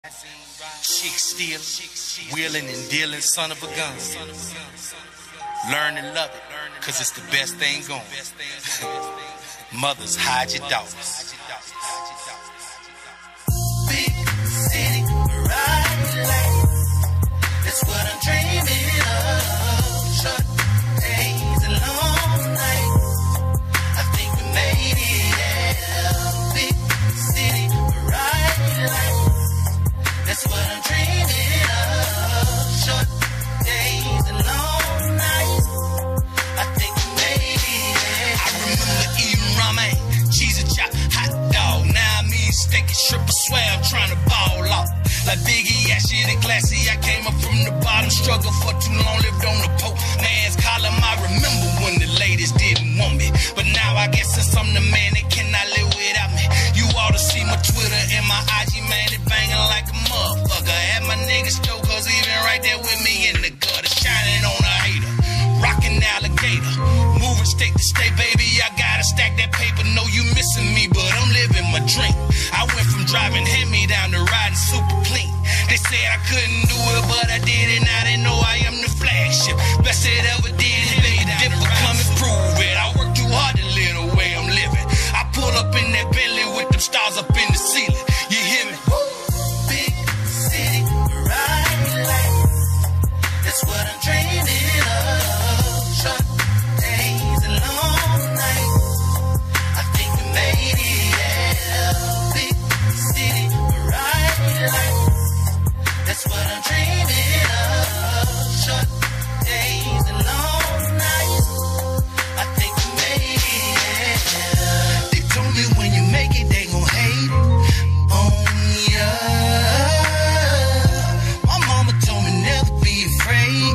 Chick stealing, wheeling and dealing, son of a gun. Learn and love it, cause it's the best thing going. Mothers, hide your daughters. Big city, right life. That's what I'm dreaming of. Short days and long nights. I think we made it, yeah. Big city, right life. That's what I'm dreaming of. Short days and long nights. I think we made it. I remember eating ramen, cheese and chop, hot dog. Now I'm eating steak and shrimp. I swear I'm trying to ball off. Like Biggie, yeah, shit and classy. I came up from the bottom, struggled for too long, lived on the pope man's column. I remember when the ladies didn't want me, but now I guess since I'm the man, they cannot live without me. You ought to see my Twitter and my IG, man, it banging like a motherfucker. Had my niggas stokers even right there with me in the gutter, shining on a hater, rocking alligator, moving state to state, baby. I gotta stack that paper. Know you missing me, but I'm living my dream. I went from driving hand-me-down to riding super clean. They said I couldn't do it, but I did it. Now they know I am the flagship. Best it ever did is make a difference. Come and prove it. I work too hard to live the way I'm living. I pull up in that Bentley with them stars up in the ceiling. You hear me? Big city, right life. That's what I'm dreaming of. Short days and long nights. I think we made it, yeah. Big city, right life. That's what I'm dreaming of. Short days and long nights. I think we made it, yeah. They told me when you make it, they gon' hate on ya. My mama told me never be afraid.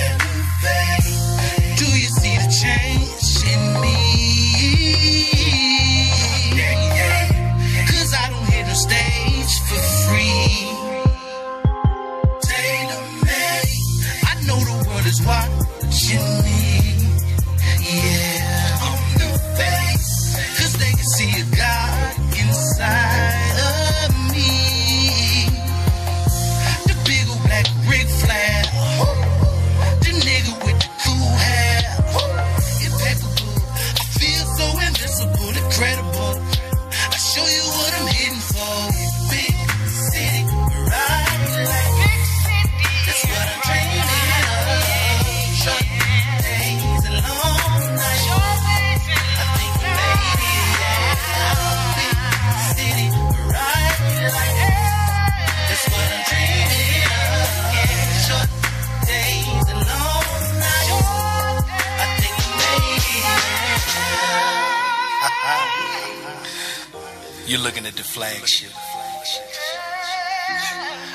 Elevate. Do you see the change in me? Cause I don't hit no stage for free. Tailor-made. I know the world is watching me. Yeah, I'm the face. Cause they can see a God inside of me. The big old black Ric Flair. The nigga with the cool hair. Impeccable. I feel so invincible, incredible. I show you what I'm hitting for. Big city, right life. That's what I'm dreaming of. Short days and long nights. I think we made it, yeah. Big city, right life. That's what I'm dreaming of. Short days and long nights. I think we made it, yeah. You're looking at the flagship.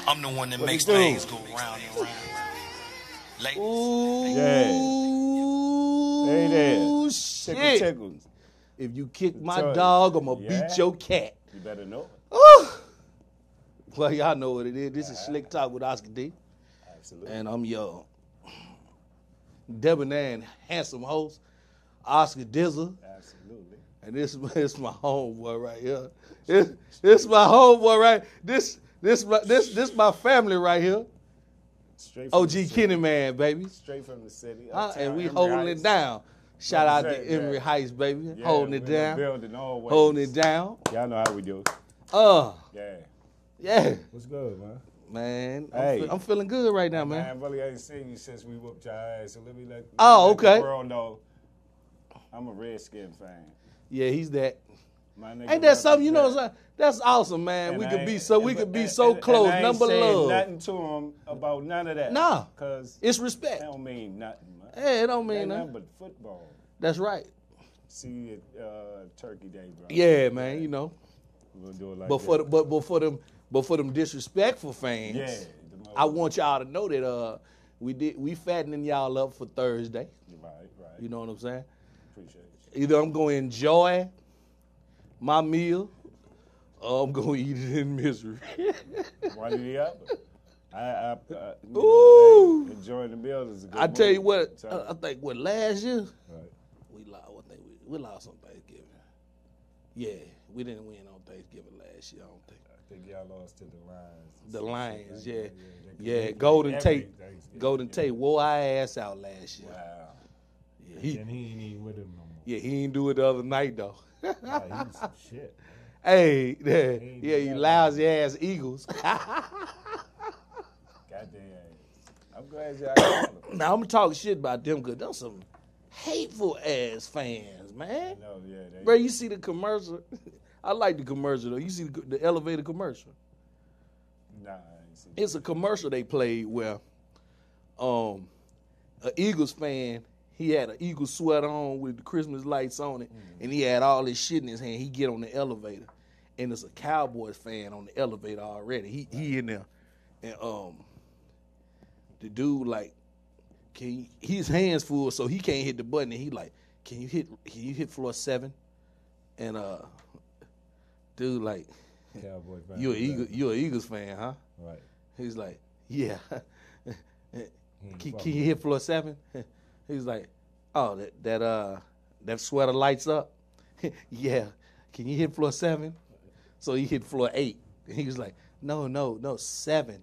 I'm the one that makes things go round and round. Ladies. Yeah. Hey there. Ooh, Tickle shit. tickles. If you kick my Tell you. dog, I'm going to Yeah. beat your cat. You better know it. Ooh. Well, y'all know what it is. This is Slick Talk with Osker D. Absolutely. And I'm your debonair and handsome host, Osker Dizzle. Absolutely. And this is my homeboy right here. This my homeboy right. This my family right here. Straight from OG the city. Kenny Man, baby. Straight from the city. And Uptown, we Emory holding Heights. it down. Shout out to Represent, Emory yeah. Heights, baby. Yeah, Holding we it in the down. building always. Holding it down. Y'all know how we do. Yeah. Yeah. What's good, man? Man, Hey. I'm feeling good right now, man. Man, really ain't seen you since we whooped your ass, so let me let Okay. the world know I'm a Redskin fan. Yeah, he's that. My nigga Ain't that something? You know, represent. that's awesome, man. And We I could be ain't- so and close. I ain't Number saying love. nothing to him about none of that. Nah. Cause It's that respect. don't mean nothing, man. Hey, it don't mean Ain't nothing. nothing but football. That's right. See you at Turkey Day, bro. Yeah, man. You know, We'll do it like but for that. for them disrespectful fans, Yeah. I want y'all to know that we fattening y'all up for Thursday. Right. You know what I'm saying? Appreciate you. Either I'm going to enjoy my meal or I'm going to eat it in misery. One or the other. Ooh. Hey, enjoying the meal is a good I tell you move. what, So, I think last year right. we lost on Thanksgiving. Yeah, we didn't win on Thanksgiving last year, I don't think. think y'all lost to the Lions. The Lions, yeah. They Golden Tate. Thanksgiving. Golden Tate wore our ass out last year. Wow. Yeah, And he ain't even with him no more. yeah, he ain't do it the other night though. Nah, he was some shit. Hey, ain't yeah, do you that. lousy ass Eagles. Goddamn. I'm glad y'all got him. Now I'm gonna talk shit about them because them some hateful ass fans, man. No, yeah. Bro, you see the commercial? I like the commercial though. You see the elevator commercial? Nah, I ain't seen It's a commercial they played where a Eagles fan, he had an Eagles sweater on with the Christmas lights on it, and he had all this shit in his hand. He get on the elevator, and there's a Cowboys fan on the elevator already. He in there, and the dude like, his hands full, so he can't hit the button, and he like, can you hit floor 7? And dude like, Cowboy fan. you're an Eagles fan, huh? Right. He's like, yeah. He ain't Can you hit floor 7? He's like, oh, that sweater lights up. Yeah. Can you hit floor 7? So he hit floor 8. And he was like, no, 7.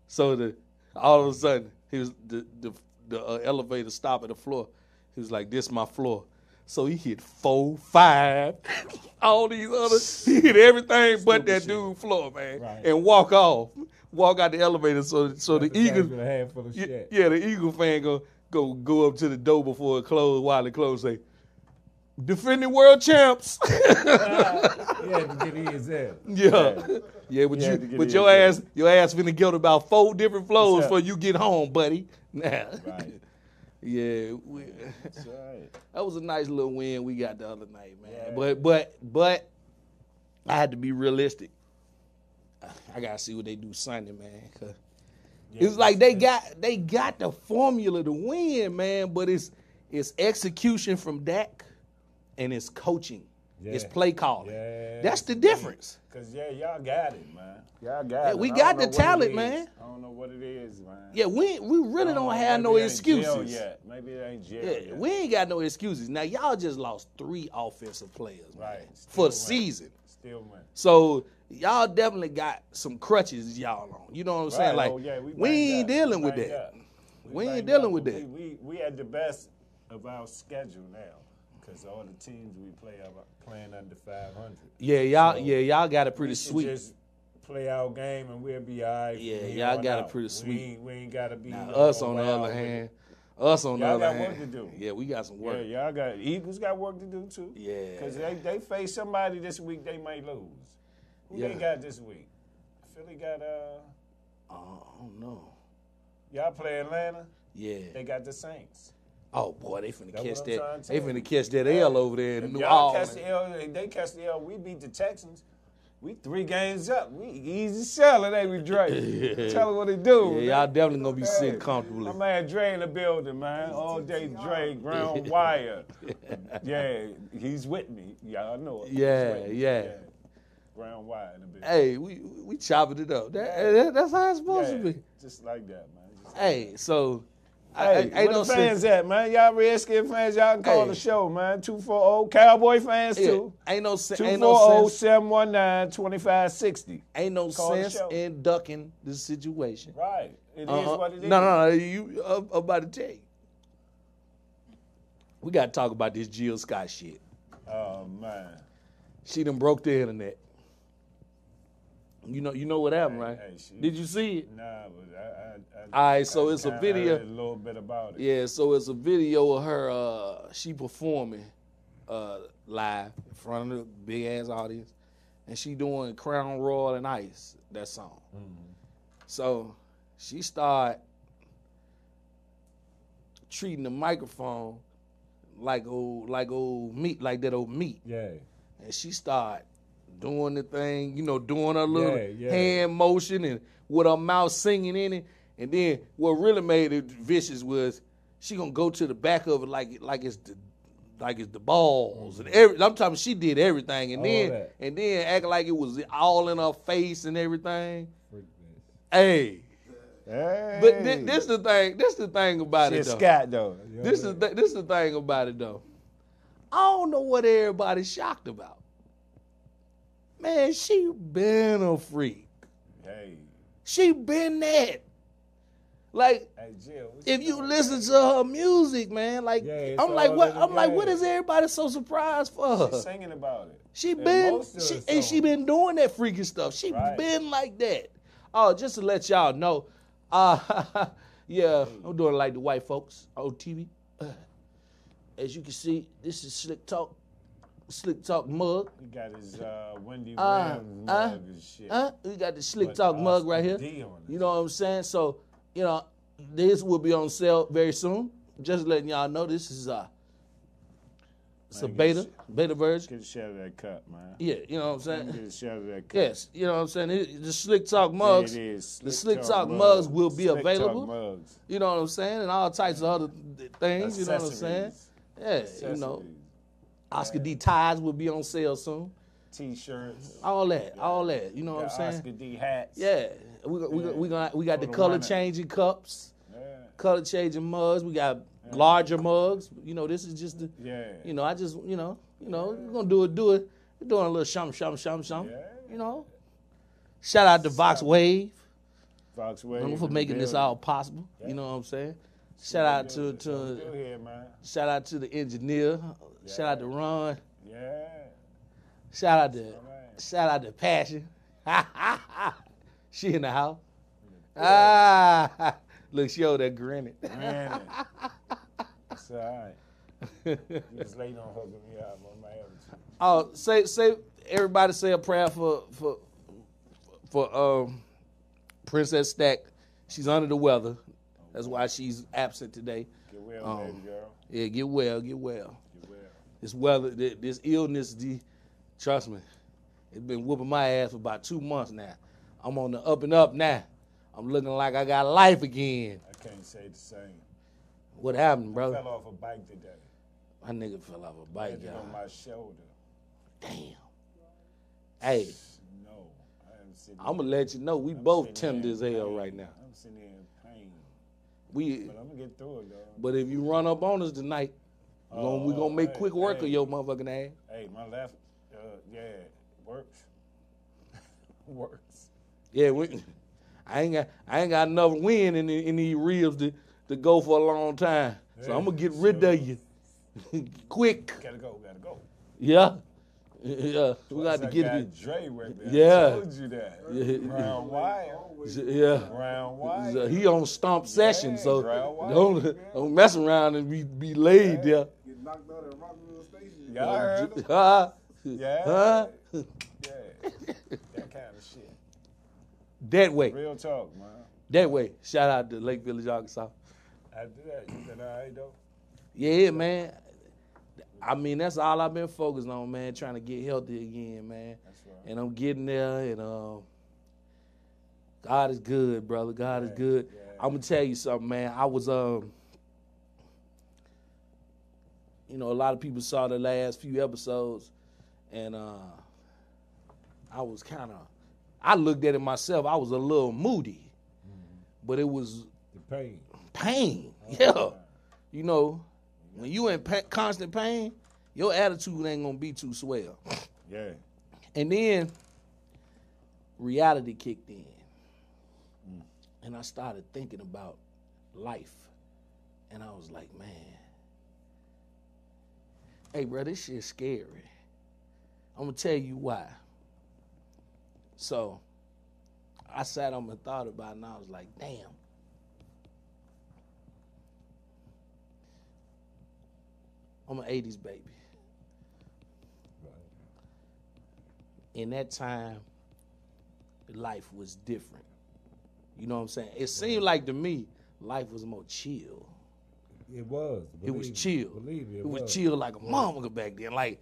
So all of a sudden, he was the elevator stop at the floor. He was like, this my floor. So he hit 4, 5, all these others. He hit everything but that dude floor, man, Right. and walk out the elevator. So the Eagles, with a handful of shit. yeah, the Eagle fan go up to the door before it closed. While it closed, say, defending world champs. He had to get his head. Yeah, but He had to get your his ass finna go to about 4 different floors What's up? before you get home, buddy. Nah. Right. Yeah, That's right. that was a nice little win we got the other night, man. Yeah. But I had to be realistic. I gotta see what they do Sunday, man. 'Cause it's like they got the formula to win, man. But it's execution from Dak, and it's coaching. Yeah. It's play calling. Yeah. That's the difference. Cause y'all got it, man. Y'all got it. we I got don't know the what it talent, is. man. I don't know what it is, man. Yeah, we really don't have no Maybe it ain't excuses. jail yet. Maybe it ain't jail Yeah, yet. we ain't got no excuses. Now y'all just lost 3 offensive players, man, Right. for the Still win. season. Still win. So y'all definitely got some crutches y'all on. You know what I'm saying? Right. Like Oh, yeah, we ain't banged up. dealing with banged that. up. We ain't banged dealing up, with but that. We had the best of our schedule now, because all the teams we play are playing under 500. Yeah, y'all got it pretty We should sweet. just play our game and we'll be all right. from Yeah, here y'all on got it out. pretty sweet. We ain't got to be. Now, no us more on the wild other with it. hand, Y'all got work to do. Yeah, we got some work. Yeah, y'all got Eagles got work to do too. Yeah. Because they face somebody this week they might lose. Who they Yeah. got this week? Philly got I don't know. y'all play Atlanta. Yeah. They got the Saints. Oh boy, they finna That's catch what I'm trying that. to They tell you. finna catch that L over there in If New y'all catch Orleans. the L, if they catch the L, we beat the Texans. We 3 games up. We easy selling, ain't we, Dre? Tell them what they do. Yeah, y'all definitely gonna be sitting My comfortably. man Dre in the building, man. All day Dre, ground wire. Yeah, he's with me. Y'all know it. He's Yeah, with me. yeah. Ground wire in the building. Hey, we chopping it up. That's how it's supposed to be. Just like that, man. Just Hey, so Hey, I where know the fans at, man? Y'all Redskin fans, y'all can call Hey. the show, man. 240 Cowboy fans, too. ain't no sense. 240-719-2560. Ain't no Call the sense show. in ducking the situation. Right. It is what it is. No. You I'm about to tell you. We got to talk about this Geo Sky shit. Oh, man. She done broke the internet. You know what happened, right? Hey, she- Did you see it? Nah, but All right, so it's a kinda video. heard a little bit about it. Yeah, so it's a video of her. She performing live in front of the big ass audience, and she doing Crown Royal and Ice, that song. So she start treating the microphone like old meat, like that old meat, Yeah. and she start doing the thing, doing her little Yeah. hand motion and with her mouth singing in it. And then what really made it vicious was she gonna go to the back of it like it's the balls and I'm talking. She did everything, and All then that. act like it was all in her face and everything. Freak this. Hey, Hey. but this the thing. This the thing about Shit, it though. Scott, though. This is the thing about it though. I don't know what everybody's shocked about. Man, she been a freak. Hey. She been that. Like, Hey, Jill. if you listen to her music, man, like, Yeah, I'm like, what? I'm like, yeah. what is everybody so surprised for? She's singing about it. She And been, most of the and she songs. been doing that freaking stuff. She Right. been like that. Oh, just to let y'all know, yeah, I'm doing like the white folks on TV. As you can see, this is Slick Talk mug. He got his Wendy Williams mug and shit. We got the Slick But Talk mug Osker right here. D on it. You know what I'm saying? So, you know, this will be on sale very soon. Just letting y'all know this is it's a Man, beta version. Get a share of that cup, man. Yeah, you know what I'm Get saying? a share of that cup. Yes, you know what I'm saying? The Slick Talk mugs. Yeah, it is. The Slick Talk mugs will be Slick available. Talk mugs. You know what I'm saying? And all types of other things, you know what I'm saying? Accessories. Yeah, you know. Accessories. Osker D ties will be on sale soon. T-shirts. All that, you know what I'm Got saying? Osker D hats. Yeah, we got For the the color runner. changing cups, Yeah. color changing mugs. We got larger mugs. You know, this is just the. Yeah. You know, I just we're gonna do it. We're doing a little shum. Yeah. You know. Shout out to Vox Wave Fox Wave for in the making this building. all possible. You know what I'm saying? Shout out That's what we do to here, man. shout out to the engineer. Shout out to Ron. Yeah. Shout out to right. shout out to Passion. She in the house. Look, she over there grinning. Man. It's all right. You just late on hooking me up on my attitude. Oh, say everybody say a prayer for Princess Stack. She's under the weather. That's why she's absent today. Get well, baby girl. Yeah, get well. Get well. This weather, this illness, trust me, it's been whooping my ass for about 2 months now. I'm on the up and up now. I'm looking like I got life again. I can't say the same. What happened, I brother? fell off a bike today. My nigga fell off a bike, Landed y'all. on my shoulder. Damn. Hey, No. I'm sitting I'm gonna here- let you know we I'm both sitting tempted as here in hell pain. right now. I'm sitting here in pain. We, But I'm going to get through it, though. but if you run up on us tonight, we gonna make quick work of your motherfucking ass. Hey, my left, works. Works. Yeah, I ain't got enough wind in these ribs to go for a long time. So Yeah, I'm gonna get rid of you quick. Gotta go. Yeah, yeah. We got to get got it. Dre right there. Yeah. I told you that. Yeah. Brown wire. Yeah. Brown wire. He on stomp session, so Brown White. don't mess around and be laid there. Get knocked out at Rockville Station. Y'all heard him? Yeah. Huh? Yeah. That kind of shit. That way. Real talk, man. That way. Shout out to Lake Village, Arkansas. After that, you been all right, though? Yeah, man. I mean, that's all I've been focused on, man, trying to get healthy again, man. That's right. And I'm getting there, and God is good, brother. God is good. yeah. I'm going to tell you something, man. I was, a lot of people saw the last few episodes, and I was I looked at it myself. I was a little moody, but it was The pain. pain. Yeah. You know, when you in constant pain, your attitude ain't going to be too swell. Yeah. And then reality kicked in. And I started thinking about life. And I was like, man, hey, bro, this shit's scary. I'm going to tell you why. So I sat on and thought about it, and I was like, damn. I'm an 80s baby. In that time, life was different. You know what I'm saying? It seemed like to me, life was more chill. It was. It was chill. Believe me, It was chill like a motherfucker back then. Like,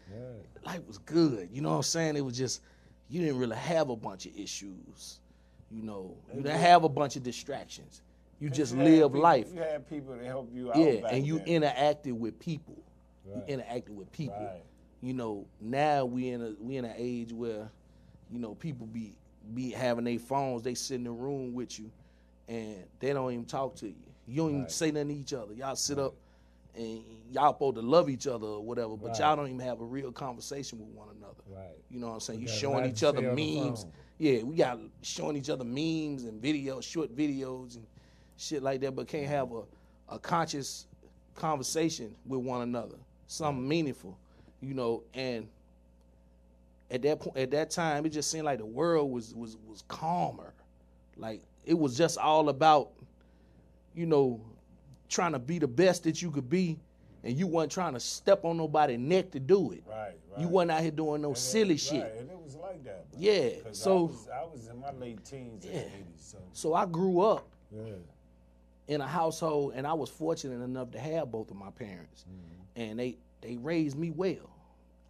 life was good. You know what I'm saying? It was just, you didn't really have a bunch of issues. You know, you didn't have a bunch of distractions. You just live life. You had people to help you out. Yeah, back and you then. interacted with people. Right. You interacted with people. Right. You know, now we in an age where, you know, people be having their phones, they sit in the room with you, and they don't even talk to you. You don't even say nothing to each other. Y'all sit up and y'all supposed to love each other or whatever, but Right. y'all don't even have a real conversation with one another. Right. You know what I'm saying? You Got showing nothing each to other say on the memes. phone. Yeah, we got showing each other memes and videos, short videos and shit like that, but can't have a conscious conversation with one another, something meaningful, you know. And at that point, at that time, it just seemed like the world was calmer. Like it was just all about, you know, trying to be the best that you could be, and you wasn't trying to step on nobody's neck to do it. Right. You wasn't out here doing no silly shit. Right, and it was like that. Bro. Yeah, 'Cause so I was in my late teens in the 80s. so I grew up Yeah. in a household, and I was fortunate enough to have both of my parents, and they raised me well.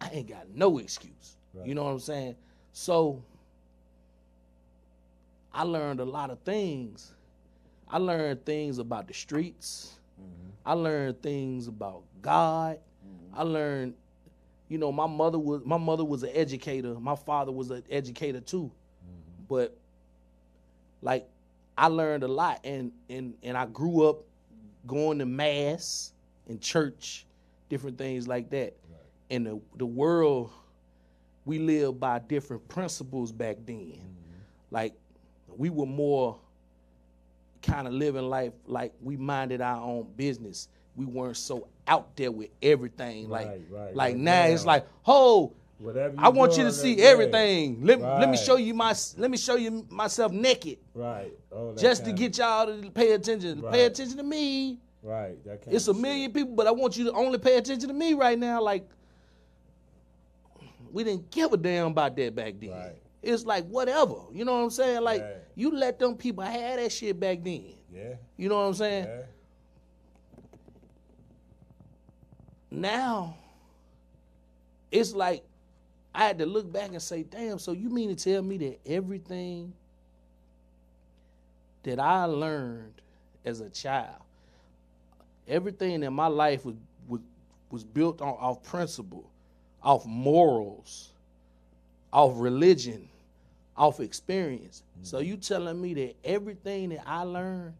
I ain't got no excuse. Right. You know what I'm saying? So I learned a lot of things. I learned things about the streets. I learned things about God. I learned, you know, my mother was an educator. My father was an educator too. But like I learned a lot, and I grew up going to mass and church, different things like that. Right. And the world, we lived by different principles back then. Like we were more kind of living life like we minded our own business. We weren't so out there with everything. Like now it's like, oh, I want you to see everything. Let me show you myself naked. Right. Just to get y'all to pay attention. Right. Pay attention to me. Right. It's a million people, but I want you to only pay attention to me right now. Like we didn't give a damn about that back then. Right. It's like whatever. You know what I'm saying? Like you let them people have that shit back then. Yeah. You know what I'm saying? Yeah. Now, it's like I had to look back and say, damn, so you mean to tell me that everything that I learned as a child, everything in my life was built off principle, off morals, off religion, off experience. So you telling me that everything that I learned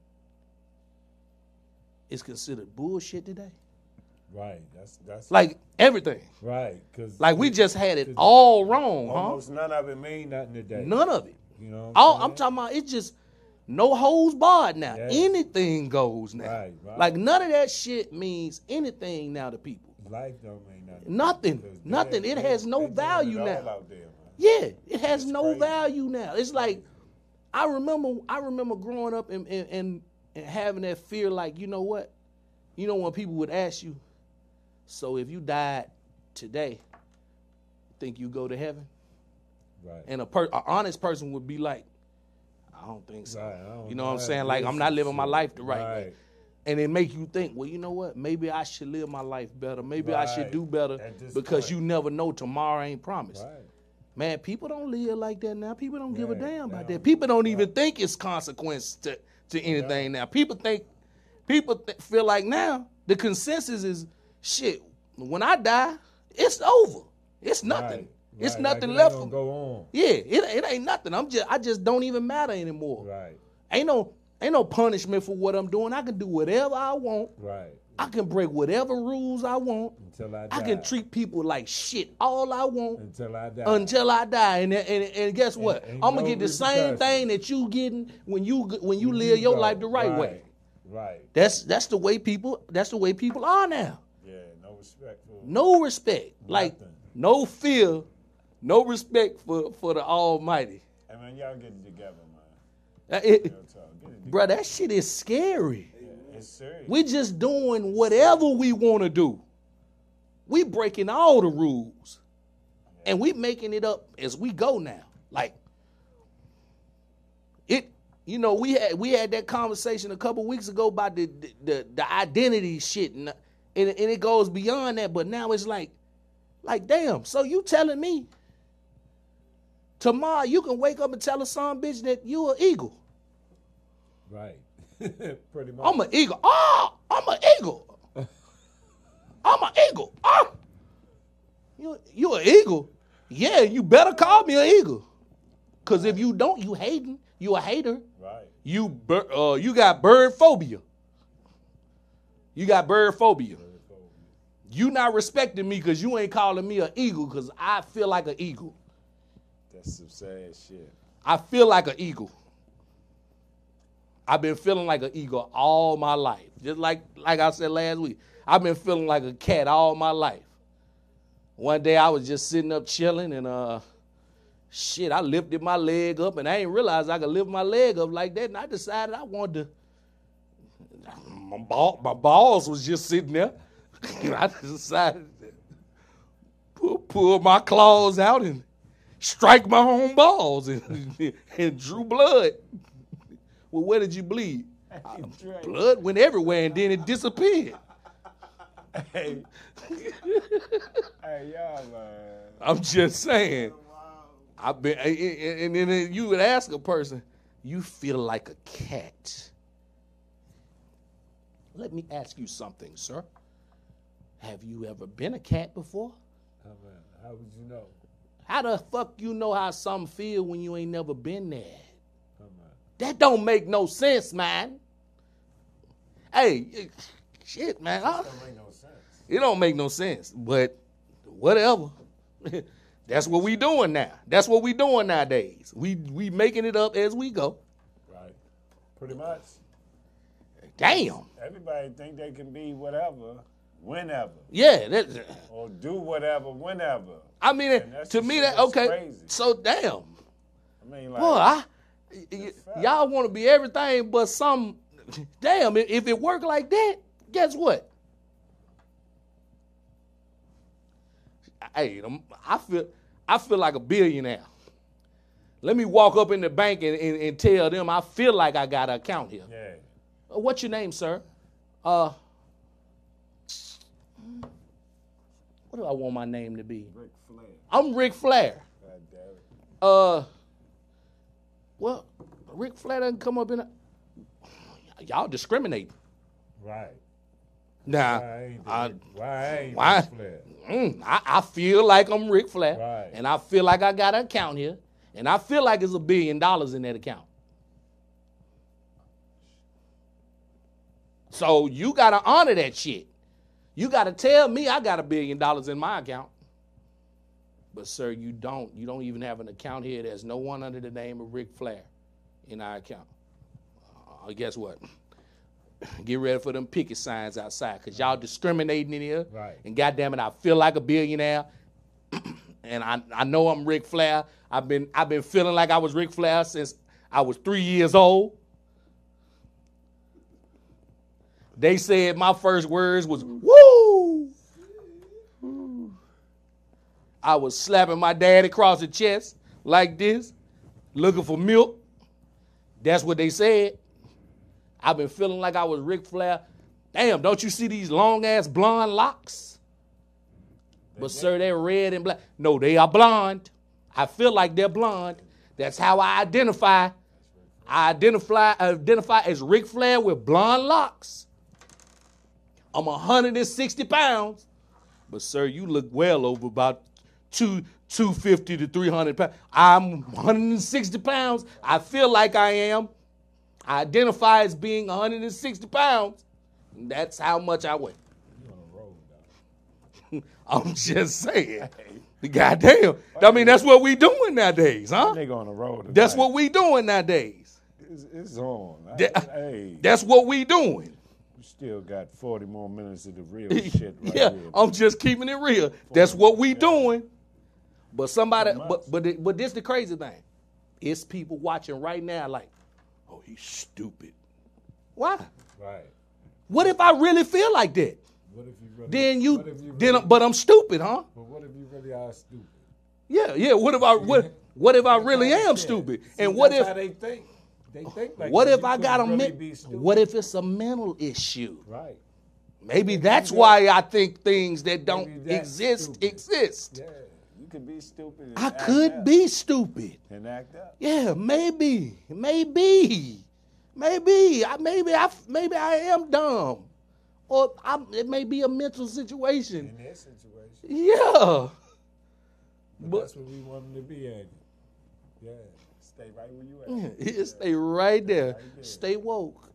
is considered bullshit today? Right. That's like everything. Right. Cause like we just had it all wrong, almost none of it mean nothing today. None of it. You know I'm talking about it's just no holds barred now. Yeah. Anything goes now. Right. Like none of that shit means anything now to people. Life don't mean nothing. Nothing. It has no value now. Out there, yeah, it has no value now. It's like I remember growing up and having that fear, like, you know what? You know when people would ask you, so if you died today, think you go to heaven? Right. And an honest person would be like, I don't think so. Right, you know what I'm saying? Like I'm not living my life the right way. And it make you think, well, you know what? Maybe I should live my life better. Maybe I should do better because you never know, tomorrow ain't promised. Right. Man, people don't live like that now. People don't give a damn about that. People don't even think it's consequence to anything now. People feel like now the consensus is shit. When I die, it's over. It's nothing. Right. It's nothing like left for me. Go on. Yeah, it ain't nothing. I just don't even matter anymore. Right. Ain't no punishment for what I'm doing. I can do whatever I want. Right. I can break whatever rules I want. Until I die. I can treat people like shit all I want. Until I die. And guess what? I'm gonna get the same thing that you getting when you live your life the right way. Right. That's the way people are now. Yeah, no respect for no respect. Nothing. Like no fear, no respect for the Almighty. Hey man, y'all get it together, man. Bro, that shit is scary. Yeah, it's serious. We just doing whatever we want to do. We breaking all the rules. And we making it up as we go now. Like it, you know, we had that conversation a couple weeks ago about the identity shit, and it goes beyond that. But now it's like damn. So you telling me tomorrow you can wake up and tell a son bitch that you an eagle? Right. Pretty much. I'm an eagle. Oh, I'm an eagle. I'm an eagle. Oh. You an eagle? Yeah, you better call me an eagle. Cause if you don't, you hating. You a hater. Right. You got bird phobia. You got bird phobia. You not respecting me because you ain't calling me an eagle because I feel like an eagle. That's some sad shit. I feel like an eagle. I've been feeling like an eagle all my life. Just like I said last week, I've been feeling like a cat all my life. One day I was just sitting up chilling and I lifted my leg up and I didn't realize I could lift my leg up like that. And I decided I wanted to, my balls was just sitting there. I decided to pull my claws out and strike my own balls and drew blood. Well, where did you bleed? Blood went everywhere and then it disappeared. Hey, y'all, man. I'm just saying. I've been, and then you would ask a person, you feel like a cat. Let me ask you something, sir. Have you ever been a cat before? How would you know? How the fuck you know how something feel when you ain't never been there? That don't make no sense, man. Hey, shit, man. It don't make no sense. It don't make no sense, but whatever. That's what we doing now. That's what we doing nowadays. We making it up as we go. Right. Pretty much. Damn. Everybody think they can be whatever, whenever. Yeah. Or do whatever, whenever. I mean, to me, that okay. Crazy. So damn. I mean, like, Boy, y'all want to be everything but some. Damn, if it work like that, guess what? Hey, I feel like a billionaire. Let me walk up in the bank and tell them I feel like I got an account here. Yeah. What's your name, sir? What do I want my name to be? Ric Flair. I'm Ric Flair. God damn it. Well, Ric Flair doesn't come up in a... Y'all discriminate. Right. Nah. Why why? Ric Flair? I feel like I'm Ric Flair. Right. And I feel like I got an account here. And I feel like it's $1 billion in that account. So you got to honor that shit. You got to tell me I got $1 billion in my account. But, sir, you don't. You don't even have an account here. There's no one under the name of Ric Flair in our account. Guess what? Get ready for them picket signs outside because y'all discriminating in here. Right. And goddamn it, I feel like a billionaire. And I know I'm Ric Flair. I've been feeling like I was Ric Flair since I was 3 years old. They said my first words was, woo! I was slapping my dad across the chest like this, looking for milk. That's what they said. I've been feeling like I was Ric Flair. Damn, don't you see these long-ass blonde locks? But, sir, they're red and black. No, they are blonde. I feel like they're blonde. That's how I identify. I identify as Ric Flair with blonde locks. I'm 160 pounds. But, sir, you look well over about 250 to 300 pounds. I'm 160 pounds. I feel like I am. I identify as being 160 pounds. And that's how much I weigh. You on a roll, dog. I'm just saying. Goddamn. I mean, that's what we doing nowadays, huh? Nigga on the road. That's what we doing nowadays. It's on. Hey, That's what we doing. you still got 40 more minutes of the real shit right Yeah, here. I'm just keeping it real. That's what we doing. But somebody, but this the crazy thing. It's people watching right now like, oh, he's stupid. Why? Right. What if I really feel like that? What if you really, But I'm stupid, huh? But what if you really are stupid? Yeah. What if I really am stupid? See, and what that's if how they think? They think like what that. if You I got a couldn't really be stupid. what if it's a mental issue? Right. Maybe that's why I think things that Maybe don't that's exist stupid. exist. Yeah. You could be stupid. And I act could up. be stupid. And act up. Yeah, maybe. Maybe I am dumb. Or it may be a mental situation. In that situation. Yeah. But that's what we want them to be at. Yeah. Stay right where you at. Stay right there. Right there. Stay woke.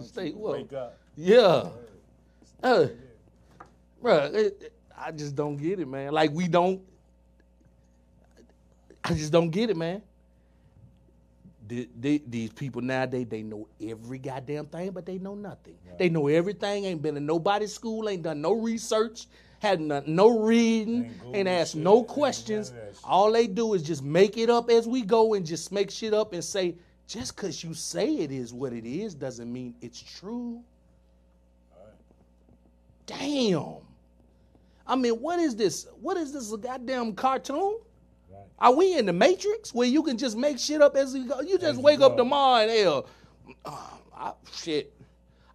Stay woke. Wake up. Yeah. Bruh, I just don't get it, man. Like, I just don't get it, man. These people nowadays, they know every goddamn thing, but they know nothing. Right. They know everything, ain't been in nobody's school, ain't done no research, had no reading, ain't asked no questions. All they do is just make it up as we go and just make shit up and say, just because you say it is what it is doesn't mean it's true. Right. Damn. I mean, what is this? What is this, a goddamn cartoon? Right. Are we in the Matrix where you can just make shit up as you go? You just wake up tomorrow and hell,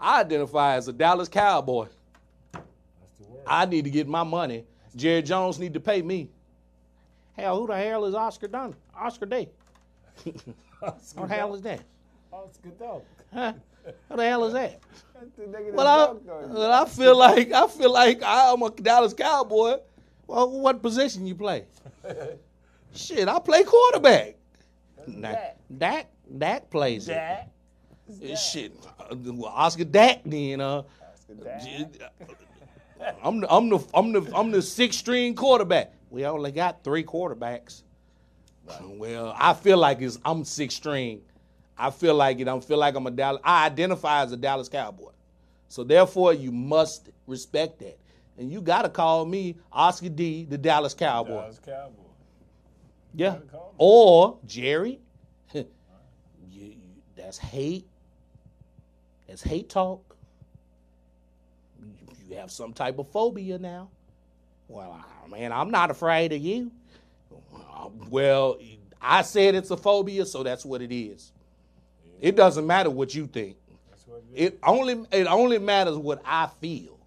I identify as a Dallas Cowboy. That's the word. I need to get my money. Jerry Jones need to pay me. Hell, who the hell is Osker D? What the hell is that? Osker Dog. Huh? What the hell is that? Well, I feel like I'm a Dallas Cowboy. Well, what position you play? Shit, I play quarterback. Dak plays it. Shit, Osker Dak then. I'm the sixth string quarterback. We only got 3 quarterbacks. Well, I feel like I'm sixth string. I feel like it. I feel like I'm a Dallas. I identify as a Dallas Cowboy. So therefore, you must respect that. And you got to call me Osker D, the Dallas Cowboy. Dallas Cowboy. Yeah. Or Jerry. That's hate. That's hate talk. You have some type of phobia now. Well, man, I'm not afraid of you. Well, I said it's a phobia, so that's what it is. It doesn't matter what you think. That's what it only matters what I feel.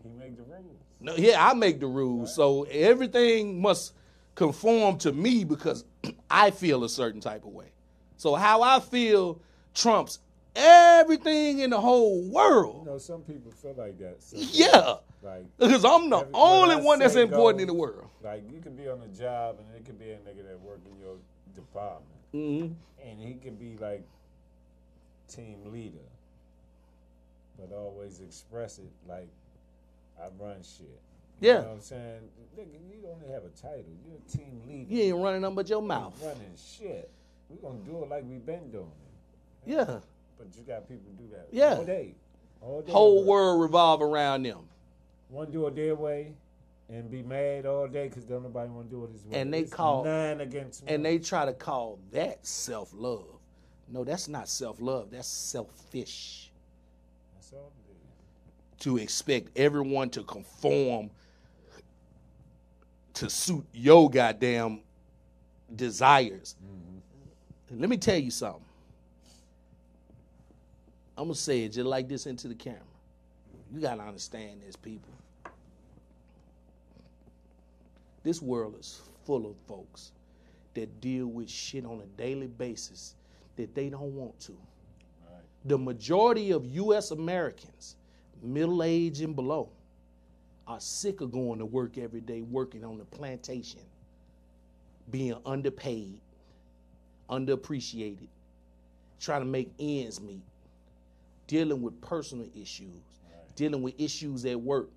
You make the rules. No, yeah, I make the rules. Right. So everything must conform to me because I feel a certain type of way. So how I feel trumps everything in the whole world. You know, some people feel like that. Yeah. Like, because I'm the only one that's important in the world. Like, you can be on a job and it could be a nigga that work in your department. Mm-hmm. And he can be like team leader, but always express it like I run shit. You know what I'm saying? Nigga, you only have a title. You're a team leader. You ain't running nothing but your mouth. Running shit. We're going to do it like we've been doing it. Yeah. But you got people do that all day. Whole world revolve around them. Want to do it their way and be mad all day because don't nobody want to do it his way. And they it's call 9 against 1. And they try to call that self-love. No, that's not self-love. That's selfish. That's all it is. To expect everyone to conform to suit your goddamn desires. Mm-hmm. Let me tell you something. I'm going to say it just like this into the camera. You got to understand this, people. This world is full of folks that deal with shit on a daily basis that they don't want to. Right. The majority of U.S. Americans, middle-aged and below, are sick of going to work every day, working on the plantation, being underpaid, underappreciated, trying to make ends meet, dealing with personal issues, dealing with issues at work.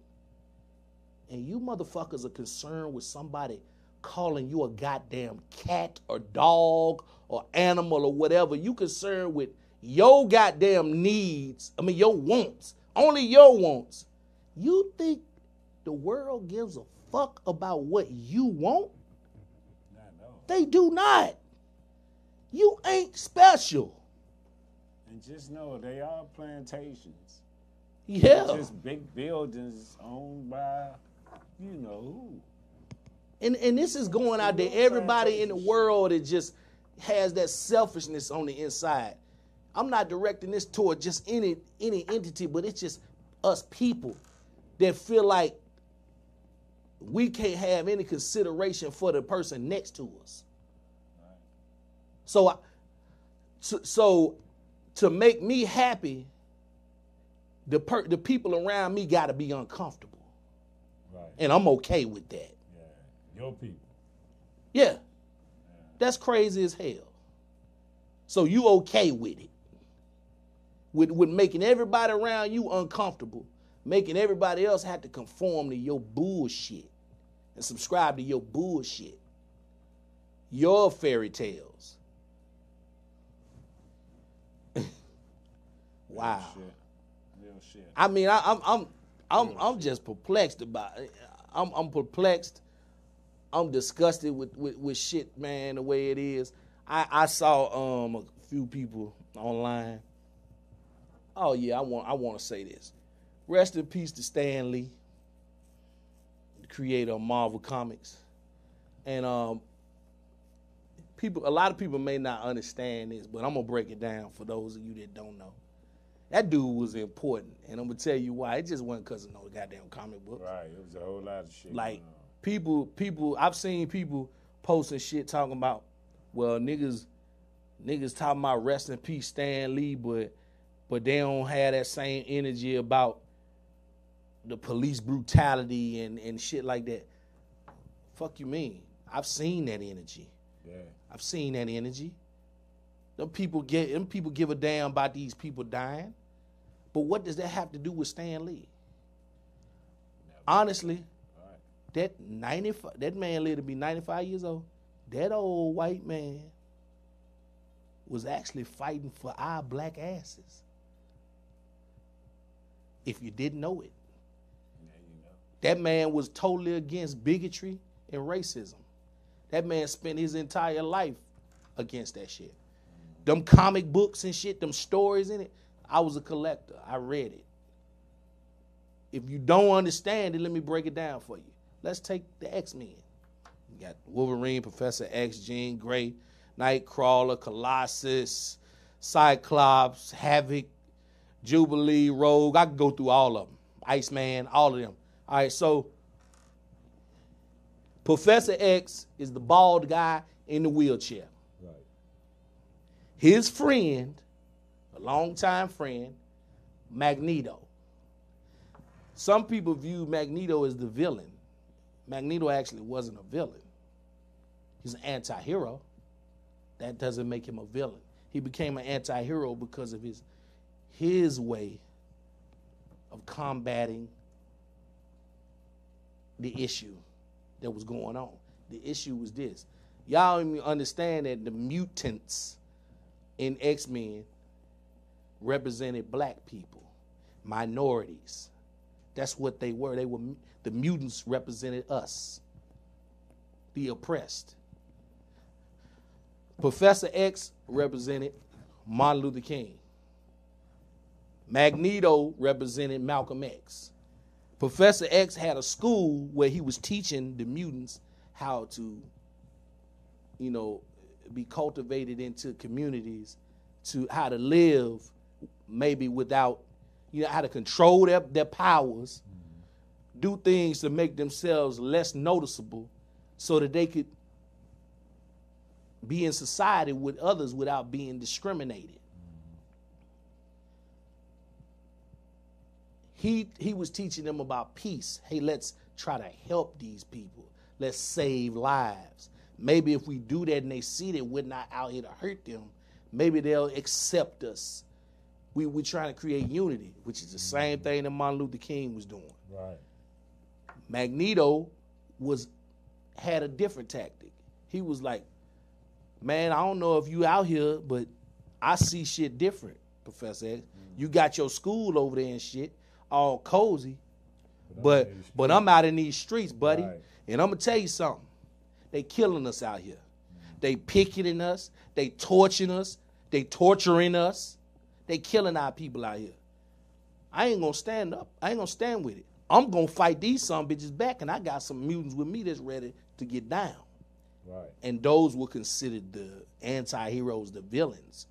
And you motherfuckers are concerned with somebody calling you a goddamn cat or dog or animal or whatever. You concerned with your goddamn needs, your wants, only your wants. You think the world gives a fuck about what you want? No. They do not. You ain't special. And just know they are plantations. Yeah. They're just big buildings owned by you know who. And this is going out there. Everybody in the world that just has that selfishness on the inside. I'm not directing this toward just any entity, but it's just us people that feel like we can't have any consideration for the person next to us. Right. So to make me happy, the people around me got to be uncomfortable. Right. And I'm okay with that. Yeah. Your people. Yeah. That's crazy as hell. So you okay with it. With making everybody around you uncomfortable, making everybody else have to conform to your bullshit and subscribe to your bullshit, your fairy tales. Wow. Real shit. I mean, I'm just perplexed about it. I'm perplexed. I'm disgusted with shit, man, the way it is. I saw a few people online. Oh yeah, I want to say this. Rest in peace to Stan Lee, the creator of Marvel Comics. And a lot of people may not understand this, but I'm gonna break it down for those of you that don't know. That dude was important, and I'm gonna tell you why. It just wasn't because of no goddamn comic book. Right, it was a whole lot of shit. Like people, I've seen people posting shit talking about, well, niggas talking about rest in peace Stan Lee, but they don't have that same energy about the police brutality and shit like that. Fuck you mean? I've seen that energy. Yeah. I've seen that energy. Them people give a damn about these people dying. But what does that have to do with Stan Lee? Honestly, that man lived to be 95 years old. That old white man was actually fighting for our black asses. If you didn't know it. Yeah, you know. That man was totally against bigotry and racism. That man spent his entire life against that shit. Them comic books and shit, them stories in it, I was a collector. I read it. If you don't understand it, let me break it down for you. Let's take the X-Men. You got Wolverine, Professor X, Jean Grey, Nightcrawler, Colossus, Cyclops, Havoc, Jubilee, Rogue. I can go through all of them. Iceman, all of them. All right, so Professor X is the bald guy in the wheelchair. Right. His friend, a longtime friend, Magneto. Some people view Magneto as the villain. Magneto actually wasn't a villain. He's an anti-hero. That doesn't make him a villain. He became an anti-hero because of his way of combating the issue that was going on. The issue was this. Y'all don't even understand that the mutants in X-Men represented black people, minorities. That's what they were. The mutants represented us, the oppressed. Professor X represented Martin Luther King. Magneto represented Malcolm X. Professor X had a school where he was teaching the mutants how to, be cultivated into communities, to how to live maybe without, how to control their powers, do things to make themselves less noticeable so that they could be in society with others without being discriminated. He was teaching them about peace. Hey, let's try to help these people. Let's save lives. Maybe if we do that and they see that we're not out here to hurt them, maybe they'll accept us. We're trying to create unity, which is the same thing that Martin Luther King was doing. Right. Magneto had a different tactic. He was like, man, I don't know if you out here, but I see shit different, Professor X. You got your school over there and shit, all cozy, but I'm out in these streets, buddy. Right. And I'm going to tell you something. They killing us out here. They picketing us. They torching us. They torturing us. They killing our people out here. I ain't going to stand up. I ain't going to stand with it. I'm going to fight these some bitches back, and I got some mutants with me that's ready to get down. Right. And those were considered the anti-heroes, the villains.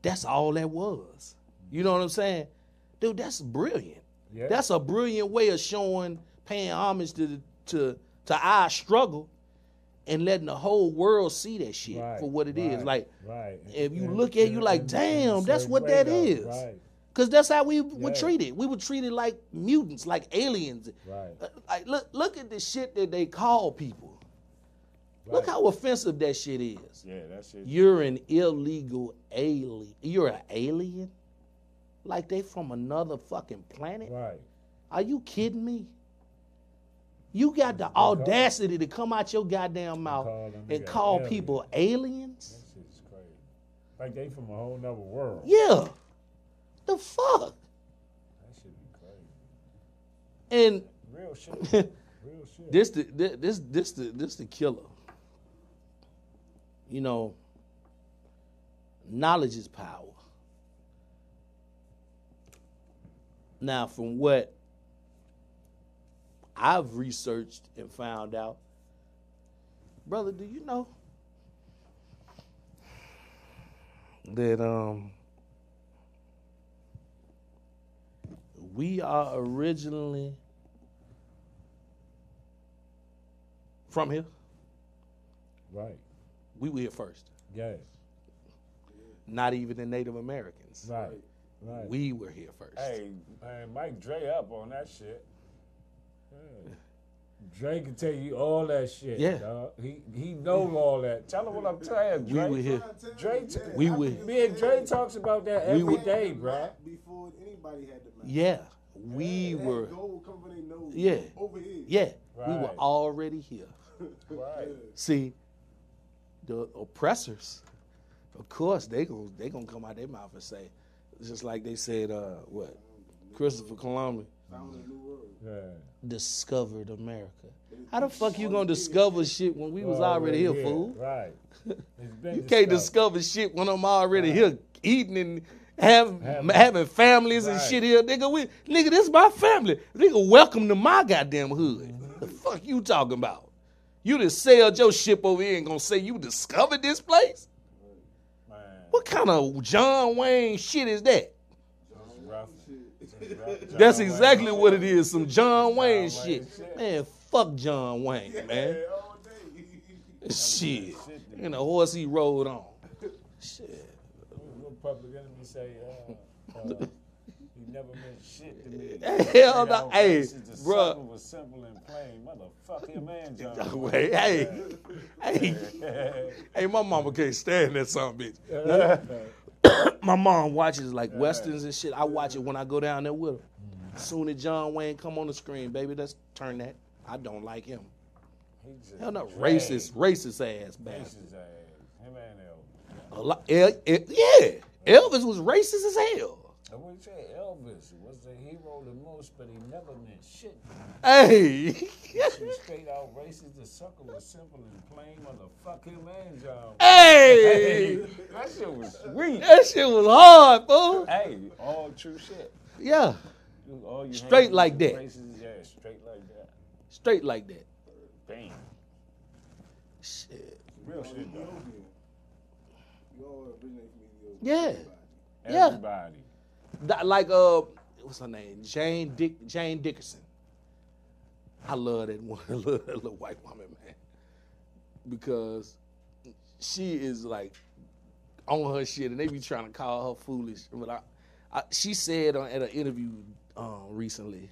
That's all that was. You know what I'm saying? Dude, that's brilliant. Yeah. That's a brilliant way of paying homage to our struggle and letting the whole world see that shit for what it is. Like, if you look at it, you like, damn, that's what that is. Right. Because that's how we were treated. We were treated like mutants, like aliens. Right. Like, look at the shit that they call people. Right. Look how offensive that shit is. Yeah, that shit. You're an illegal alien. You're an alien? like they from another fucking planet. Right. Are you kidding me? You got the audacity to come out your goddamn mouth and call people aliens? That shit's crazy. Like they from a whole nother world. Yeah. The fuck? That should be crazy. And Real shit. Real shit. this the killer. You know, knowledge is power. Now, from what I've researched and found out, brother, do you know that we are originally from here? Right. We were here first. Yes. Not even the Native Americans. Right. Right. We were here first. Hey, man, Mike Dre up on that shit. Yeah. Dre can tell you all that shit. Yeah. Dog. He knows all that. Tell him what I'm telling you, Dre. We were here. Me and Dre talks about that every day, bro. Before anybody had the map. Yeah. We were. Gold come from their nose. Yeah. Over here. Yeah. Right. We were already here. Right. See, the oppressors, of course, they gonna come out their mouth and say, just like they said, what? Christopher Columbus Found a new world. Yeah. discovered America. How the fuck you gonna discover shit when we was already here, fool? Right. You can't discover shit when I'm already here eating and having families and shit here. Nigga, this is my family. Nigga, welcome to my goddamn hood. The fuck you talking about? You just sailed your ship over here and gonna say you discovered this place? Man. What kind of John Wayne shit is that? Rough. That's exactly what it is, some John Wayne shit. Man, fuck John Wayne, man. All day. Shit. And the horse he rode on. Shit. What public enemy say, he never meant shit to me. Hell no. Hey, The bruh. struggle was simple and plain. Motherfuck him and John. Wait, hey, my mama can't stand that son bitch. My mom watches like westerns and shit. I watch it when I go down there with her. Soon as John Wayne come on the screen, baby, let's turn that. I don't like him. Hell no, racist ass bastard. Racist ass. Him and Elvis. A lot, yeah, Elvis was racist as hell. I wouldn't say Elvis was the hero the most, but he never meant shit. Hey, Some straight out racist. The sucker was simple and plain. Motherfuck him and John. hey, That shit was sweet. that shit was hard, fool. Hey, all true shit. Yeah, All you Straight haters like and that. Racist, yeah, straight like that. straight like that. Bam. Shit. Real shit, though. You all originate from Ethiopia. Yeah, yeah. Everybody. Like what's her name? Jane Dickerson. I love that one. I love that little white woman, man, because she is like on her shit, and they be trying to call her foolish. But she said at an interview recently,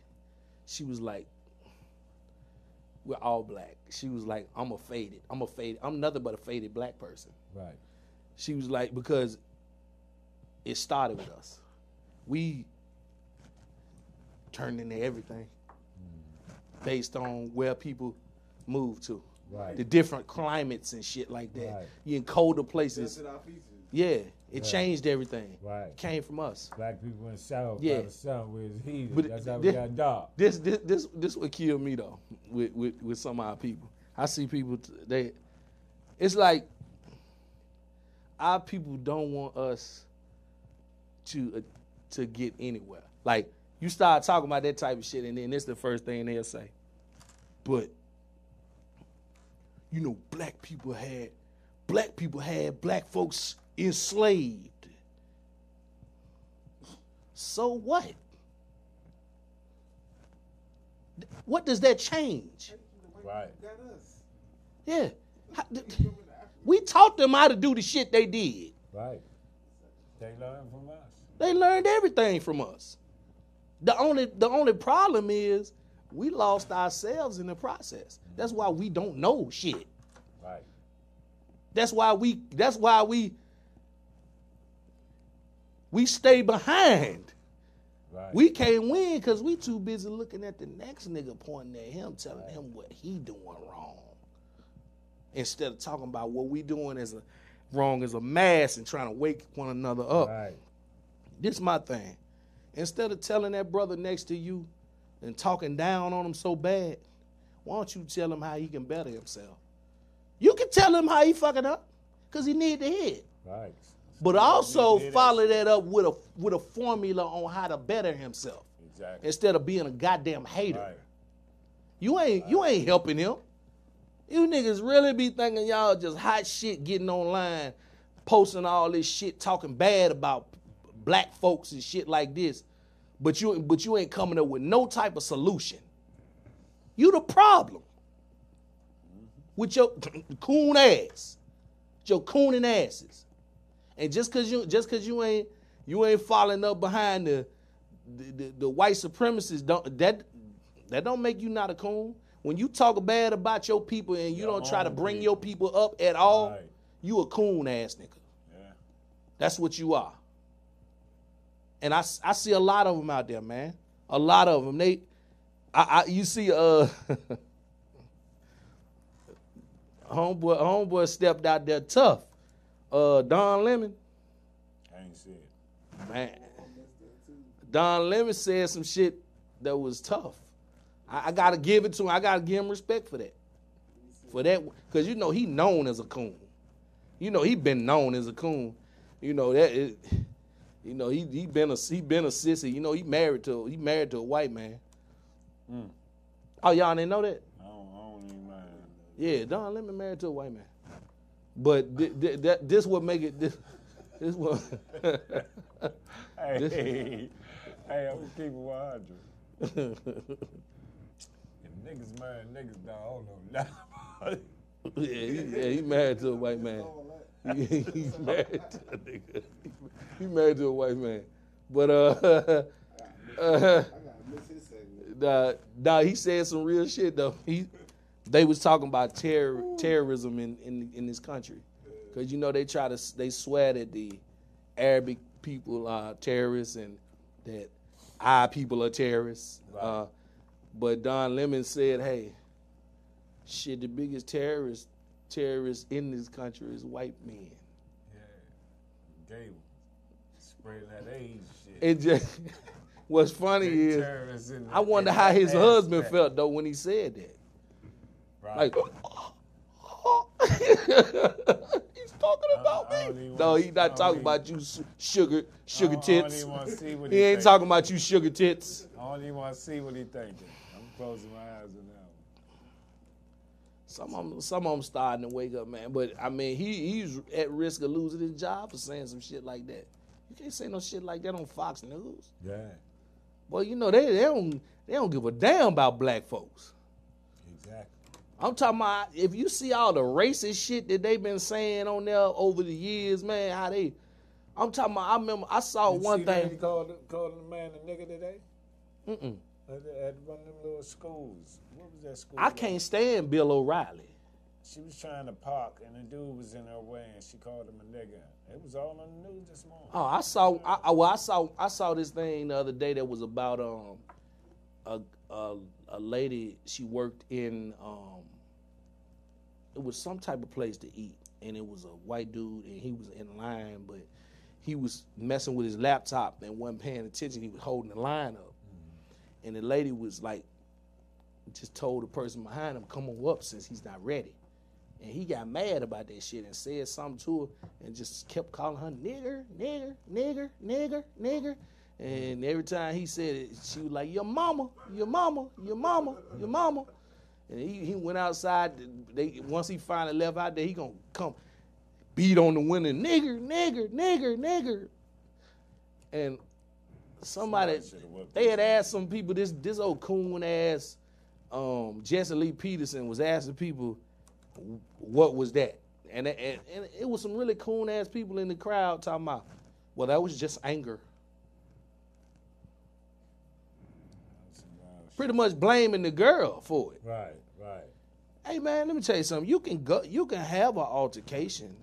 she was like, "We're all black." She was like, I'm nothing but a faded black person." Right. She was like, because it started with us. We turned into everything based on where people move to. Right. The different climates and shit like that. Right. You in colder places. Tested our features. Yeah, it changed everything. Right. It came from us. Black people in the South Yeah. by the sun where it's heated. But That's how we got dark. This what killed me though with some of our people. I see people it's like our people don't want us to get anywhere. Like you start talking about that type of shit, and then it's the first thing they'll say. But you know, black people had black folks enslaved. So what? What does that change? Right. Got us. Yeah. We taught them how to do the shit they did. Right. They learn from us. They learned everything from us. The only problem is we lost ourselves in the process. That's why we don't know shit. Right. That's why we stay behind. Right. We can't win because we too busy looking at the next nigga pointing at him, telling him what he doing wrong. Instead of talking about what we doing as a wrong as a mass and trying to wake one another up. Right. This my thing. Instead of telling that brother next to you and talking down on him so bad, why don't you tell him how he can better himself? You can tell him how he fucking up because he need to hear it. Right. But also follow that up with a formula on how to better himself. Exactly. Instead of being a goddamn hater. Right. You ain't helping him. You niggas really be thinking y'all just hot shit getting online, posting all this shit, talking bad about black folks and shit like this. But you ain't coming up with no type of solution. You the problem. With your coon ass. Your cooning asses. And just cause you ain't following up behind the white supremacists, that don't make you not a coon. When you talk bad about your people and you don't try to bring your people up at all, Right. you a coon ass nigga. Yeah. That's what you are. And I see a lot of them out there, man. A lot of them. You see homeboy stepped out there tough. Don Lemon. I ain't see it. Man, Don Lemon said some shit that was tough. I gotta give it to him. I gotta give him respect for that. For that, because you know he known as a coon. You know he been known as a coon. You know that. You know he been a sissy. You know he married to a white man. Mm. Oh, y'all didn't know that? I don't even mind. Yeah, Don Lemon married to a white man. But this what make it this what. Hey, I'm gonna keep it 100. If niggas marry niggas, dog, I don't know nothing about it. Yeah, he married to a white man. He's married to a nigga. He married to a white man. But I gotta miss his segment. he said some real shit though. They was talking about terrorism in this country, because you know they swear that the Arabic people are terrorists and that our people are terrorists. Right. But Don Lemon said, "Hey, shit, the biggest terrorists in this country is white men." Yeah. Gay one. Spreading that age shit. It just what's funny Big is terrorists in I wonder in how that his husband aspect. felt though when he said that. Right. Like, he's talking about I don't me. even No, wanna- he's not talking about you, sugar I don't tits. even want to see what He he ain't think. talking about you, sugar tits. I don't even want to see what he thinking. I'm closing my eyes on that one. Some of them starting to wake up, man. But I mean, he's at risk of losing his job for saying some shit like that. You can't say no shit like that on Fox News. Yeah. Well, you know they don't give a damn about black folks. Exactly. I'm talking about if you see all the racist shit that they've been saying on there over the years, man, I'm talking about, I remember I saw You one see that thing. he called the man a nigga today? Mm-mm. At one of them little schools. What was that school? I can't stand Bill O'Reilly. She was trying to park, and the dude was in her way, and she called him a nigga. It was all on the news this morning. Oh, I saw this thing the other day that was about a lady. She worked in it was some type of place to eat, and it was a white dude, and he was in line, but he was messing with his laptop and wasn't paying attention. He was holding the line up, and the lady was like, just told the person behind him, "Come on up," since he's not ready. And he got mad about that shit and said something to her and just kept calling her nigger, nigger, nigger, nigger, nigger. And every time he said it, she was like, your mama, your mama, your mama, your mama. And he went outside. Once he finally left out there, he gonna come beat on the window, nigger, nigger, nigger, nigger. And somebody they had asked some people, this old coon ass Jesse Lee Peterson was asking people, what was that? And it was some really coon ass people in the crowd talking about, well, that was just anger. Pretty much blaming the girl for it. Right. Hey man, let me tell you something. You can have an altercation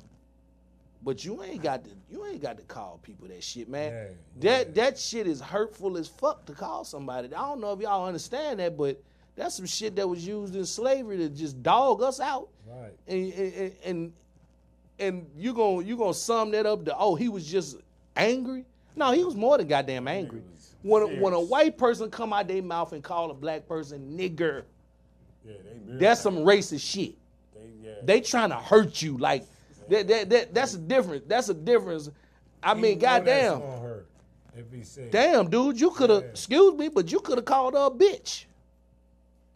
But you ain't got to call people that shit, man. Yeah, That shit is hurtful as fuck to call somebody. I don't know if y'all understand that, but that's some shit that was used in slavery to just dog us out. Right. And you gonna sum that up to, he was just angry? No, he was more than goddamn angry. When a white person come out their mouth and call a black person nigger, that's some racist shit. They trying to hurt you. Like that's a difference. That's a difference. I mean, goddamn. Damn, dude, you could have, excuse me, but you could have called her a bitch.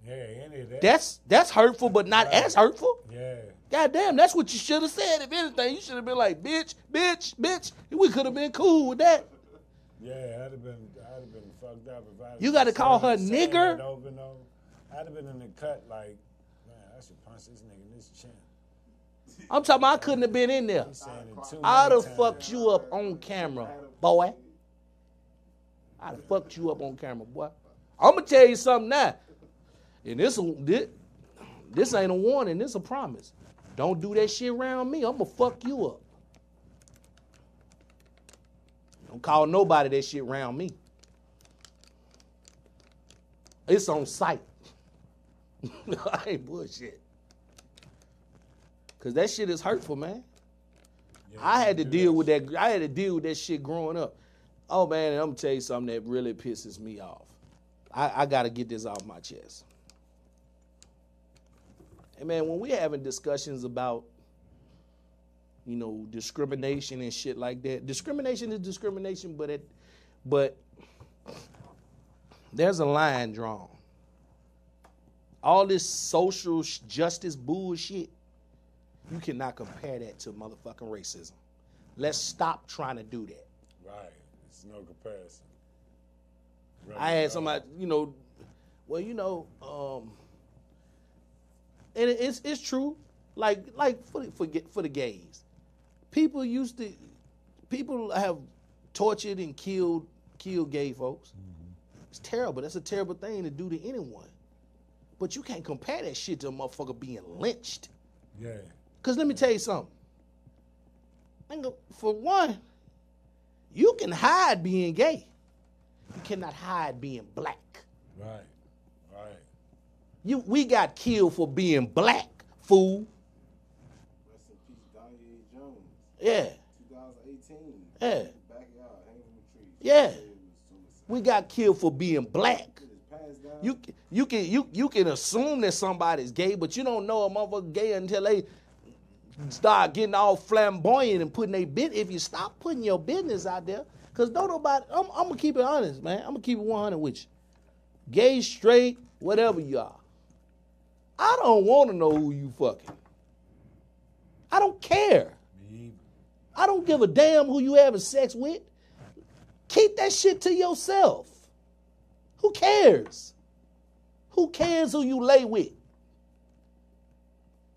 Yeah, any of that. That's hurtful, but not as hurtful. Yeah. Goddamn, that's what you should have said. If anything, you should have been like, bitch, bitch, bitch. We could have been cool with that. Yeah, I'd have been fucked up if I. You got to call her nigger. I'd have been in the cut like, man, I should punch this nigga in his chin. I'm talking about I couldn't have been in there. I'd have fucked you up on camera, boy. I'd have fucked you up on camera, boy. I'm going to tell you something now. And this ain't a warning. This a promise. Don't do that shit around me. I'm going to fuck you up. Don't call nobody that shit around me. It's on sight. I ain't bullshit. Because that shit is hurtful, man. Yeah, I had to deal with that. I had to deal with that shit growing up. Oh, man, and I'm going to tell you something that really pisses me off. I got to get this off my chest. Hey, man, when we having discussions about, discrimination and shit like that, discrimination is discrimination, but there's a line drawn. All this social justice bullshit, you cannot compare that to motherfucking racism. Let's stop trying to do that. Right. It's no comparison. Really I had somebody, and it's true. Like for the gays, people have tortured and killed gay folks. Mm-hmm. It's terrible. That's a terrible thing to do to anyone. But you can't compare that shit to a motherfucker being lynched. Yeah. Because let me tell you something. For one, you can hide being gay. You cannot hide being black. Right. We got killed for being black, fool. Rest in peace, Donnie Jones. Yeah. 2018. Yeah. Backyard, hanging from the trees. Yeah. We got killed for being black. You can assume that somebody's gay, but you don't know a motherfucker gay until they start getting all flamboyant and putting their bit. If you stop putting your business out there, because don't nobody, I'm gonna keep it honest, man. I'm gonna keep it 100 with you. Gay, straight, whatever you are. I don't want to know who you fucking. I don't care. I don't give a damn who you having sex with. Keep that shit to yourself. Who cares? Who cares who you lay with?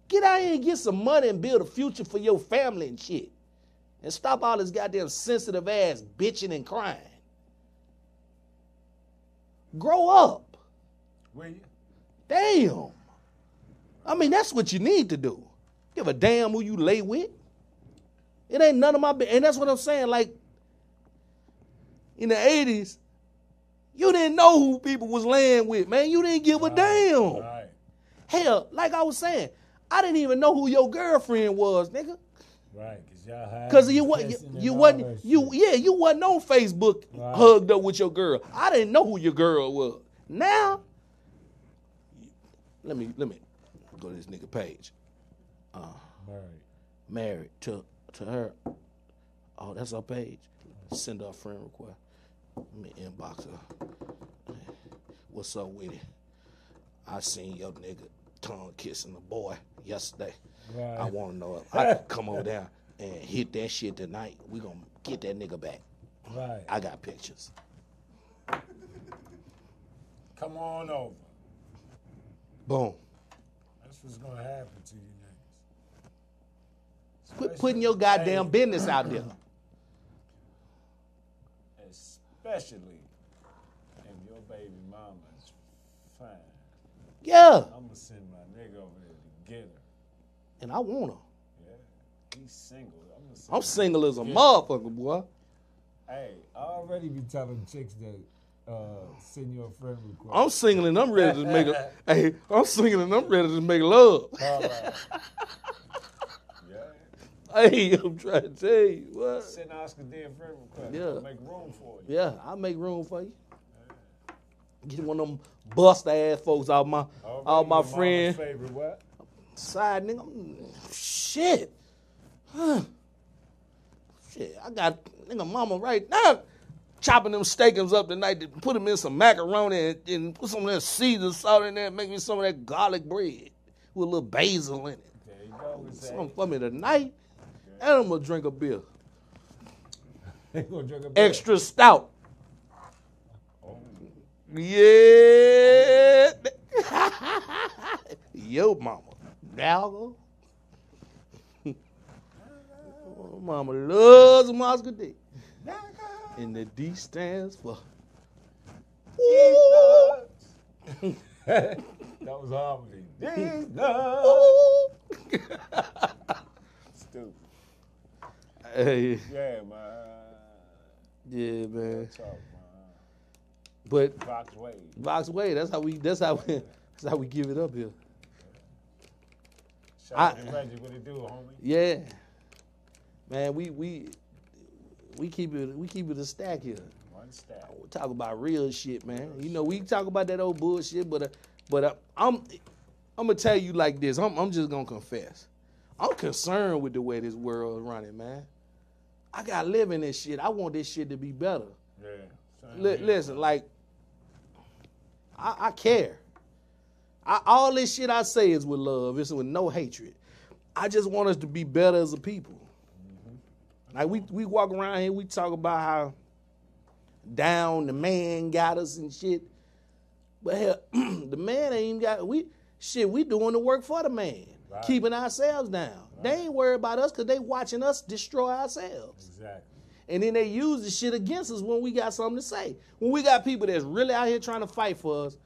Get out here and get some money and build a future for your family and shit. And stop all this goddamn sensitive ass bitching and crying. Grow up. Will you? Damn. I mean, that's what you need to do. Give a damn who you lay with. It ain't none of my business. And that's what I'm saying. Like, in the 80s, you didn't know who people was laying with, man. You didn't give a damn. Right. Hell, like I was saying, I didn't even know who your girlfriend was, nigga. Right, because y'all had. Because you wasn't on Facebook hugged up with your girl. I didn't know who your girl was. Now, let me go to this nigga page. Married to her. Oh, that's our page. Send her a friend request. Let me inbox her. What's up with it? I seen your nigga tongue kissing a boy yesterday. Right. I want to know if I can come over there and hit that shit tonight. We gonna get that nigga back. Right. I got pictures. Come on over. Boom. That's what's gonna happen to you niggas. Quit putting your goddamn business out there. Especially if your baby mama's fine. Yeah. I'm gonna send my nigga over there to get her. And I want her. Yeah. He's single. I'm single as a motherfucker, boy. Hey, I already be telling chicks that send you a friend request. I'm single and I'm ready to make a. Hey, I'm single and I'm ready to make love. All right. Yeah. Hey, I'm trying to tell you what. Send Osker D a friend request. Yeah. I'll make room for you. Yeah, I'll make room for you. Get one of them bust ass folks out my all my friends. Favorite what? Side nigga. Shit. Huh. Shit, I got nigga mama right now chopping them steakums up tonight to put them in some macaroni and put some of that Caesar salt in there and make me some of that garlic bread with a little basil in it. There you go. Something for me tonight. And I'm gonna drink a beer. They gonna drink a beer. Extra stout. Oh. Yeah. Yo mama. Dalgo. Oh, mama loves some Osker D. And the D stands for That was harmony. Stupid. Hey. Yeah, man. Yeah, man. Talk, man. But Vox Wade. that's how we give it up here. Shout out to Reggie. What it do, homie? Yeah. Man, we keep it a stack here. One stack. We talk about real shit, man. You know, we talk about that old bullshit, but I'm gonna tell you like this. I'm just gonna confess. I'm concerned with the way this world is running, man. I gotta live in this shit. I want this shit to be better. Yeah. Listen, like, I care. All this shit I say is with love. It's with no hatred. I just want us to be better as a people. Mm-hmm. Like, we walk around here, we talk about how down the man got us and shit. But hell, the man ain't even got, we doing the work for the man. Right. Keeping ourselves down. Right. They ain't worried about us because they watching us destroy ourselves. Exactly. And then they use the shit against us when we got something to say. When we got people that's really out here trying to fight for us,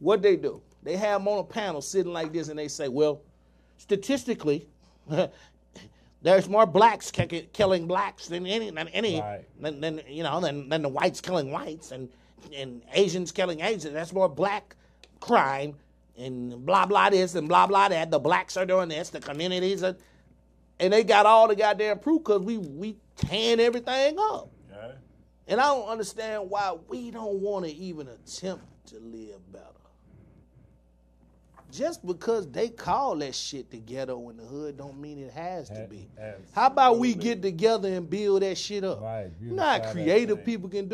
what they do? They have them on a panel sitting like this and they say, well, statistically, there's more blacks killing blacks than than the whites killing whites and Asians killing Asians. That's more black crime and blah, blah this and blah, blah that. The blacks are doing this, the communities are, and they got all the goddamn proof because we tearing everything up. Yeah. And I don't understand why we don't want to even attempt to live better. Just because they call that shit the ghetto in the hood don't mean it has to be. Absolutely. How about we get together and build that shit up? Right. You know how creative people can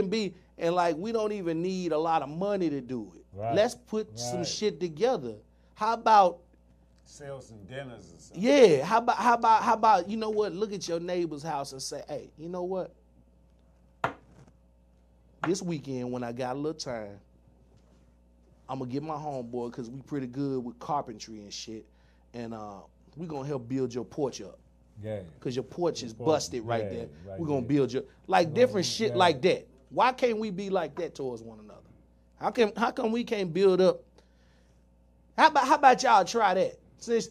be, and like we don't even need a lot of money to do it. Right. Let's put some shit together. How about sell some dinners or something? Yeah. How about you know what? Look at your neighbor's house and say, hey, you know what? This weekend when I got a little time, I'm going to get my homeboy because we pretty good with carpentry and shit. And we're going to help build your porch up. Yeah. Because your porch is busted right there. Right, we're going to build your, like different shit like that. Why can't we be like that towards one another? How come we can't build up? How about y'all try that? Since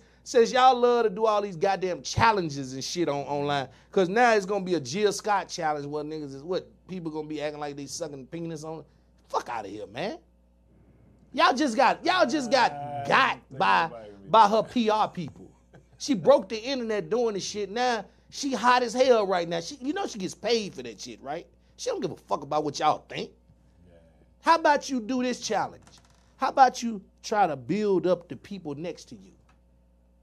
y'all love to do all these goddamn challenges and shit online. Because now it's going to be a Geo Sky challenge where niggas is what? People going to be acting like they sucking penis on. Fuck out of here, man. Y'all just got by her PR people. She broke the internet doing this shit. Now she hot as hell right now. She gets paid for that shit, right? She don't give a fuck about what y'all think. Yeah. How about you do this challenge? How about you try to build up the people next to you,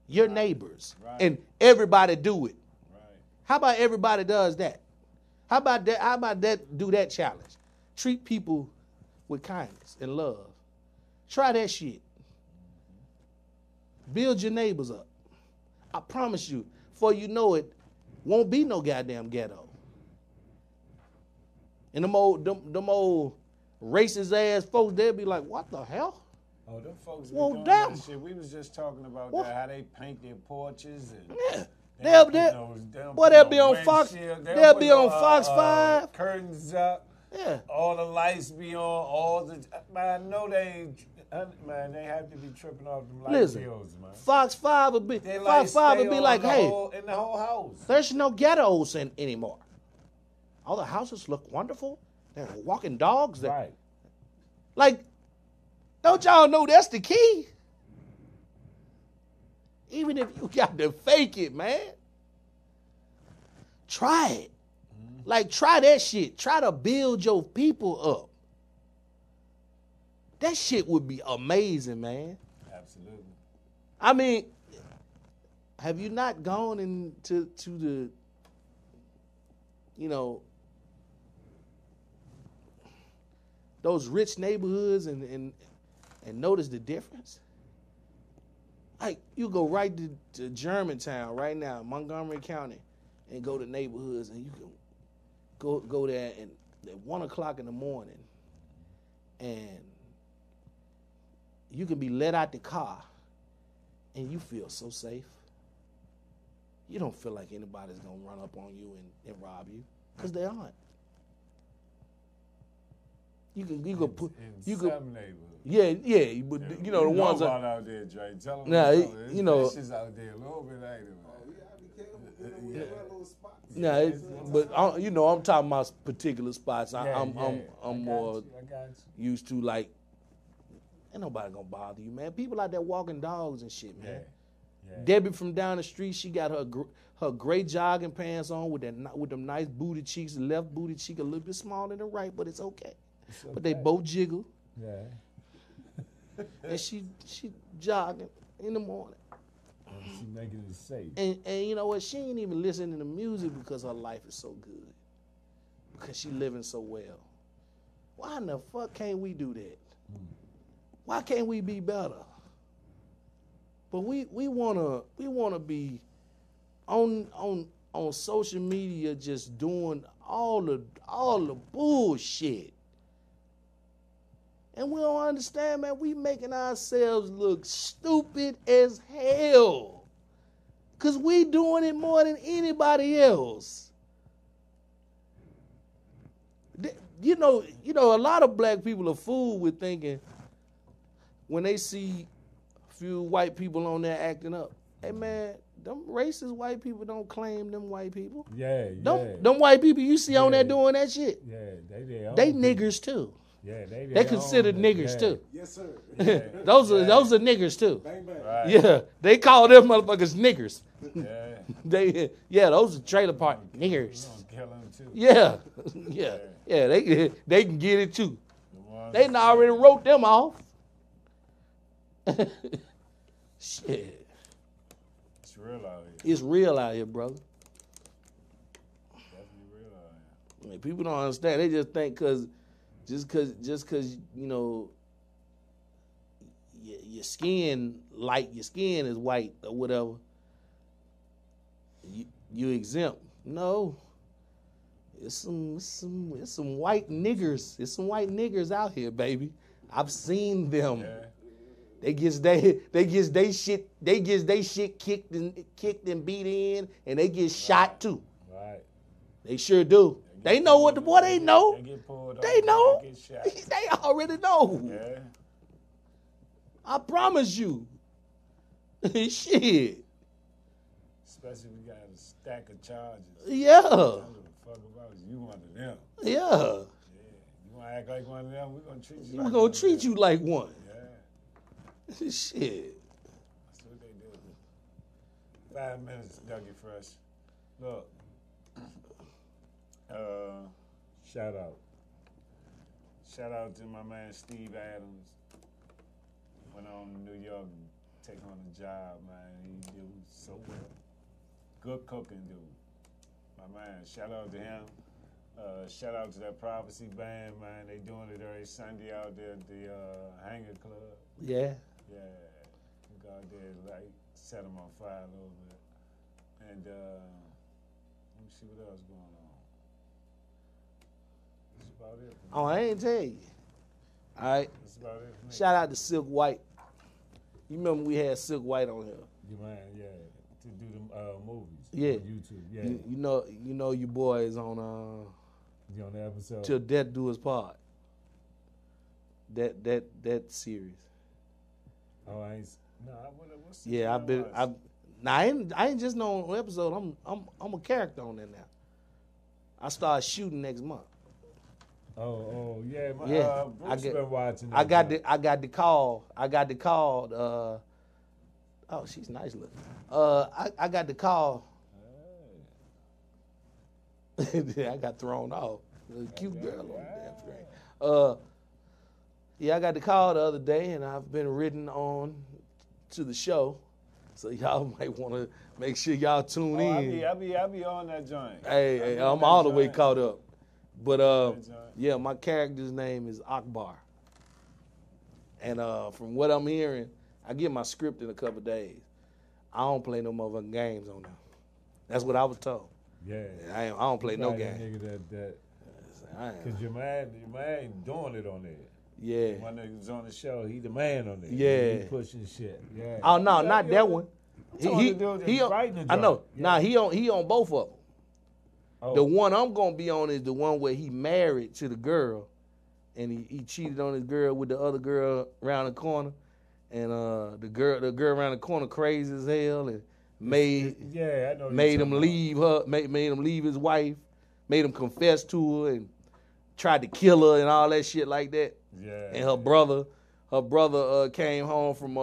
your neighbors, and everybody do it? Right. How about everybody does that? How about that? Do that challenge. Treat people with kindness and love. Try that shit. Build your neighbors up. I promise you, before you know it, won't be no goddamn ghetto. And them old racist ass folks, they'll be like, what the hell? Oh, them folks be doing that shit. We was just talking about that, how they paint their porches and they'll be on Fox. They'll be on Fox 5. Curtains up. Yeah. All the lights be on, all the... Man, I know they ain't... Man, they have to be tripping off them light Listen, bills, man. Fox 5 would be, They Fox 5 would be on like, the hey, in the whole house. there's no ghettos anymore. All the houses look wonderful. There are walking dogs. There. Right. Like, don't y'all know that's the key? Even if you got to fake it, man. Try it. Like, try that shit. Try to build your people up. That shit would be amazing, man. Absolutely. I mean, have you not gone into the, you know, those rich neighborhoods and notice the difference? Like, you go right to Germantown right now, Montgomery County, and go to neighborhoods, and you can go there and at 1 o'clock in the morning, and you can be let out the car, and you feel so safe. You don't feel like anybody's gonna run up on you and rob you, because they aren't. You could put in some neighborhoods. Yeah, but you know the ones that out there, Dre. Tell them. Nah, It's you know, vicious out there a little bit, ain't it, man? nah, but you know, I'm talking about particular spots. I'm more used to, like, ain't nobody gonna bother you, man. People out there walking dogs and shit, man. Yeah. Debbie from down the street, she got her gray jogging pants on with them nice booty cheeks. The left booty cheek a little bit smaller than the right, but it's okay. But they both jiggle. Yeah. And she jogging in the morning. She making it safe. And you know what? She ain't even listening to music because her life is so good. Because she living so well. Why in the fuck can't we do that? Why can't we be better? But we wanna be on social media just doing all the bullshit. And we don't understand, man, we making ourselves look stupid as hell. Cause we doing it more than anybody else. You know, a lot of black people are fooled with thinking when they see a few white people on there acting up. Hey man, them racist white people don't claim them white people. Yeah. Them white people you see on there doing that shit. Yeah, they niggers too. Yeah, they considered niggers too. Yes, sir. Yeah. those are niggers too. Bang, bang. Right. Yeah, they call them motherfuckers niggers. Yeah. Those are trailer park niggers. We're gonna kill them too. Yeah. They can get it too. They done already wrote them off. Shit. It's real out here. It's real out here, brother. Definitely real out here. I mean, people don't understand. They just think just cause you know your skin is white or whatever, you exempt. No. It's some white niggers. It's some white niggers out here, baby. I've seen them. Yeah. They get they shit kicked and beat in, and they get shot too. Right. They sure do. They know what the boy. They know. They get pulled They off, know. They get shot. They already know. Yeah. I promise you. Shit. Especially we got a stack of charges. Yeah. I don't give a fuck about you. You one of them. Yeah. Yeah. You want to act like one of them? We're going to treat you We're like gonna one of treat them. you like one. Yeah. Shit. That's what they do. 5 minutes, Dougie Fresh. Look. Shout out. Shout out to my man Steve Adams. Went on to New York and take on the job, man. He did so well. Good cooking dude. My man, shout out to him. Shout out to that Prophecy Band, man. They doing it every Sunday out there at the Hangar Club. Yeah. Yeah. We go out there, like, set them on fire a little bit. And let me see what else going on. That's about it. Oh, I ain't tell you. All right. That's about it for me. Shout out to Silk White. You remember we had Silk White on here. You man, yeah, to do the movies. Yeah. On YouTube. Yeah. You know your boy is on You on the episode? Till Death Do Us Part. That series. Oh, I ain't. No, what's the Yeah, I've been. watch? I ain't just no episode. I'm a character on there now. I start shooting next month. Oh, yeah. Yeah, Bruce been watching. I got that. the call. I got the call. Oh, she's nice looking. I got the call. I got thrown off. A cute girl on the damn screen. Yeah, I got the call the other day, and I've been written on to the show. So y'all might want to make sure y'all tune in. I be on that joint. Hey, I be on I'm that all the way joint. caught up. But That joint. yeah, my character's name is Akbar. And from what I'm hearing, I get my script in a couple of days. I don't play no motherfucking games on there. That's what I was told. Yeah. I don't play no Probably that games. nigga that I ain't- Cause your man ain't doing it on there. Yeah. One nigga was on the show, he the man on there. Yeah. He pushing shit. Yeah. Oh no, Yeah, not yeah. that one. He writing the I know. joint. Yeah. Nah, he on both of them. Oh. The one I'm gonna be on is the one where he married to the girl, and he cheated on his girl with the other girl around the corner, and the girl around the corner crazy as hell, and made Yeah, I know. made him leave her, made him leave his wife, made him confess to her, and tried to kill her and all that shit like that. Yeah. And her brother came home from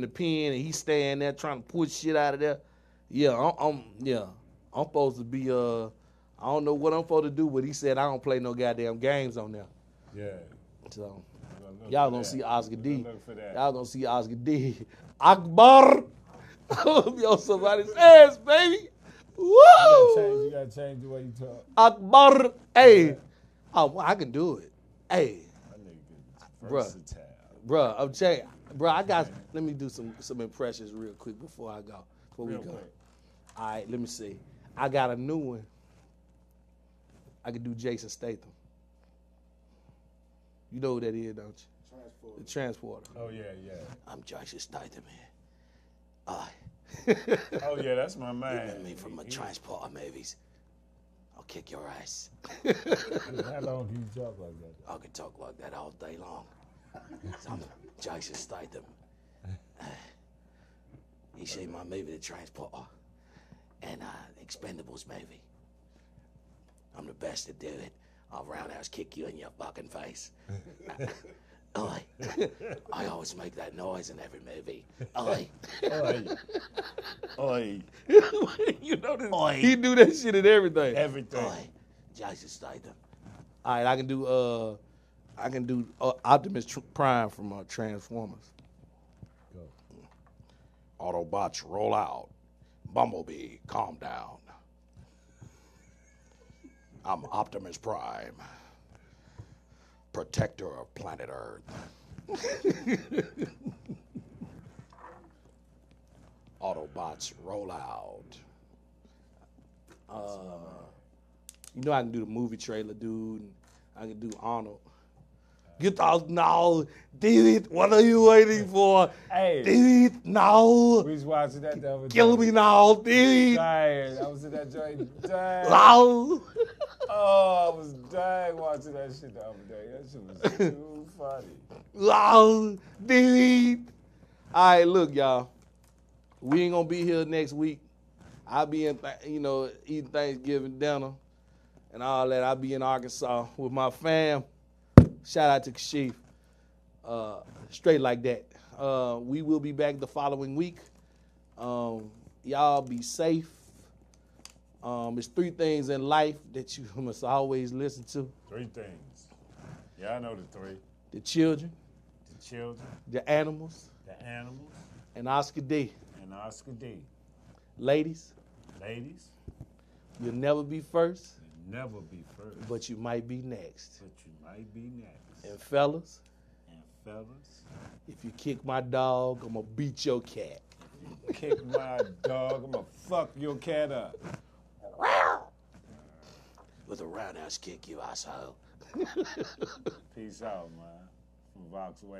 the pen, and he's staying there trying to push shit out of there. Yeah, I'm supposed to be I don't know what I'm supposed to do, but he said I don't play no goddamn games on there. Yeah. So Look y'all for gonna that. see Osker D. Look for that. Y'all gonna see Osker D. Akbar. Yo, somebody's ass, baby. Woo! You gotta change the way you talk. Akbar. Hey. Oh, well, I can do it. Hey, That nigga Bruh. versatile. bruh, I'm saying, bruh, let me do some impressions real quick before I go. Before Real we go. quick. All right, let me see. I got a new one. I can do Jason Statham. You know who that is, don't you? Transport. The transporter. Oh yeah, yeah. I'm Jason Statham, man. Oh yeah, that's my man. Remember me from my transporter movies. I'll kick your ass. How long do you talk like that? I can talk like that all day long. I'm Jason Statham. You see my movie, The Transporter, and Expendables movie. I'm the best to do it. I'll roundhouse kick you in your fucking face. Oi. I always make that noise in every movie. Oi. Oi. Oi. You know this? Oi. He do that shit in everything. Everything. Oi. Jason Statham. All right, I can do Optimus Prime from Transformers. Go. Autobots roll out. Bumblebee, calm down. I'm Optimus Prime, protector of planet Earth. Autobots roll out. You know I can do the movie trailer, dude. And I can do Arnold. Get out now. Do it. What are you waiting for? Hey. Do it now. We was watching that the other day. Kill me now. Do it. Dying. I was in that joint dying. Now. Oh, I was dying watching that shit the other day. That shit was too funny. Now. Do it. All right, look, y'all. We ain't gonna be here next week. I'll be in, eating Thanksgiving dinner and all that. I'll be in Arkansas with my fam. Shout out to Kashif. Straight like that. We will be back the following week. Y'all be safe. There's 3 things in life that you must always listen to. 3 things. Yeah, I know the 3. The children, The children, the animals, the animals, and Osker D. and Osker D. Ladies, Ladies, you'll never be first, you never be first, but you might be next. but you might be next. And fellas, And fellas, if you kick my dog, I'm gonna beat your cat. kick my dog, I'm gonna fuck your cat up. With a roundhouse kick, you asshole. Peace out, man. From Vox Way.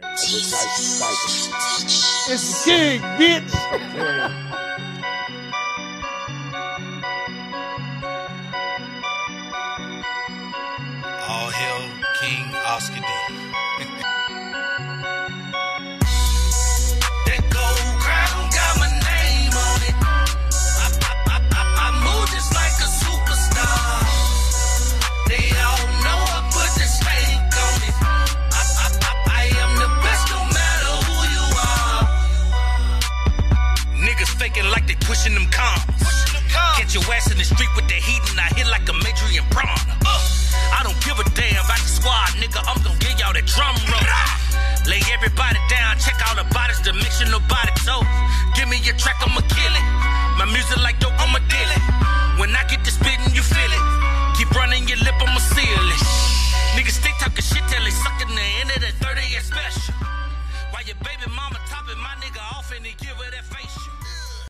It's the king, bitch. Yeah. steady pushing them cons. Get your ass in the street with the heat and I hit like a Adrian Prawn. I don't give a damn about the squad, nigga. I'm gonna give y'all the drum roll. Lay everybody down, check all the bodies, the mixture, nobody told. Give me your track, I'ma kill it. My music like dope, I'ma deal it. When I get to spitting, you feel it. Keep running your lip, I'ma seal it.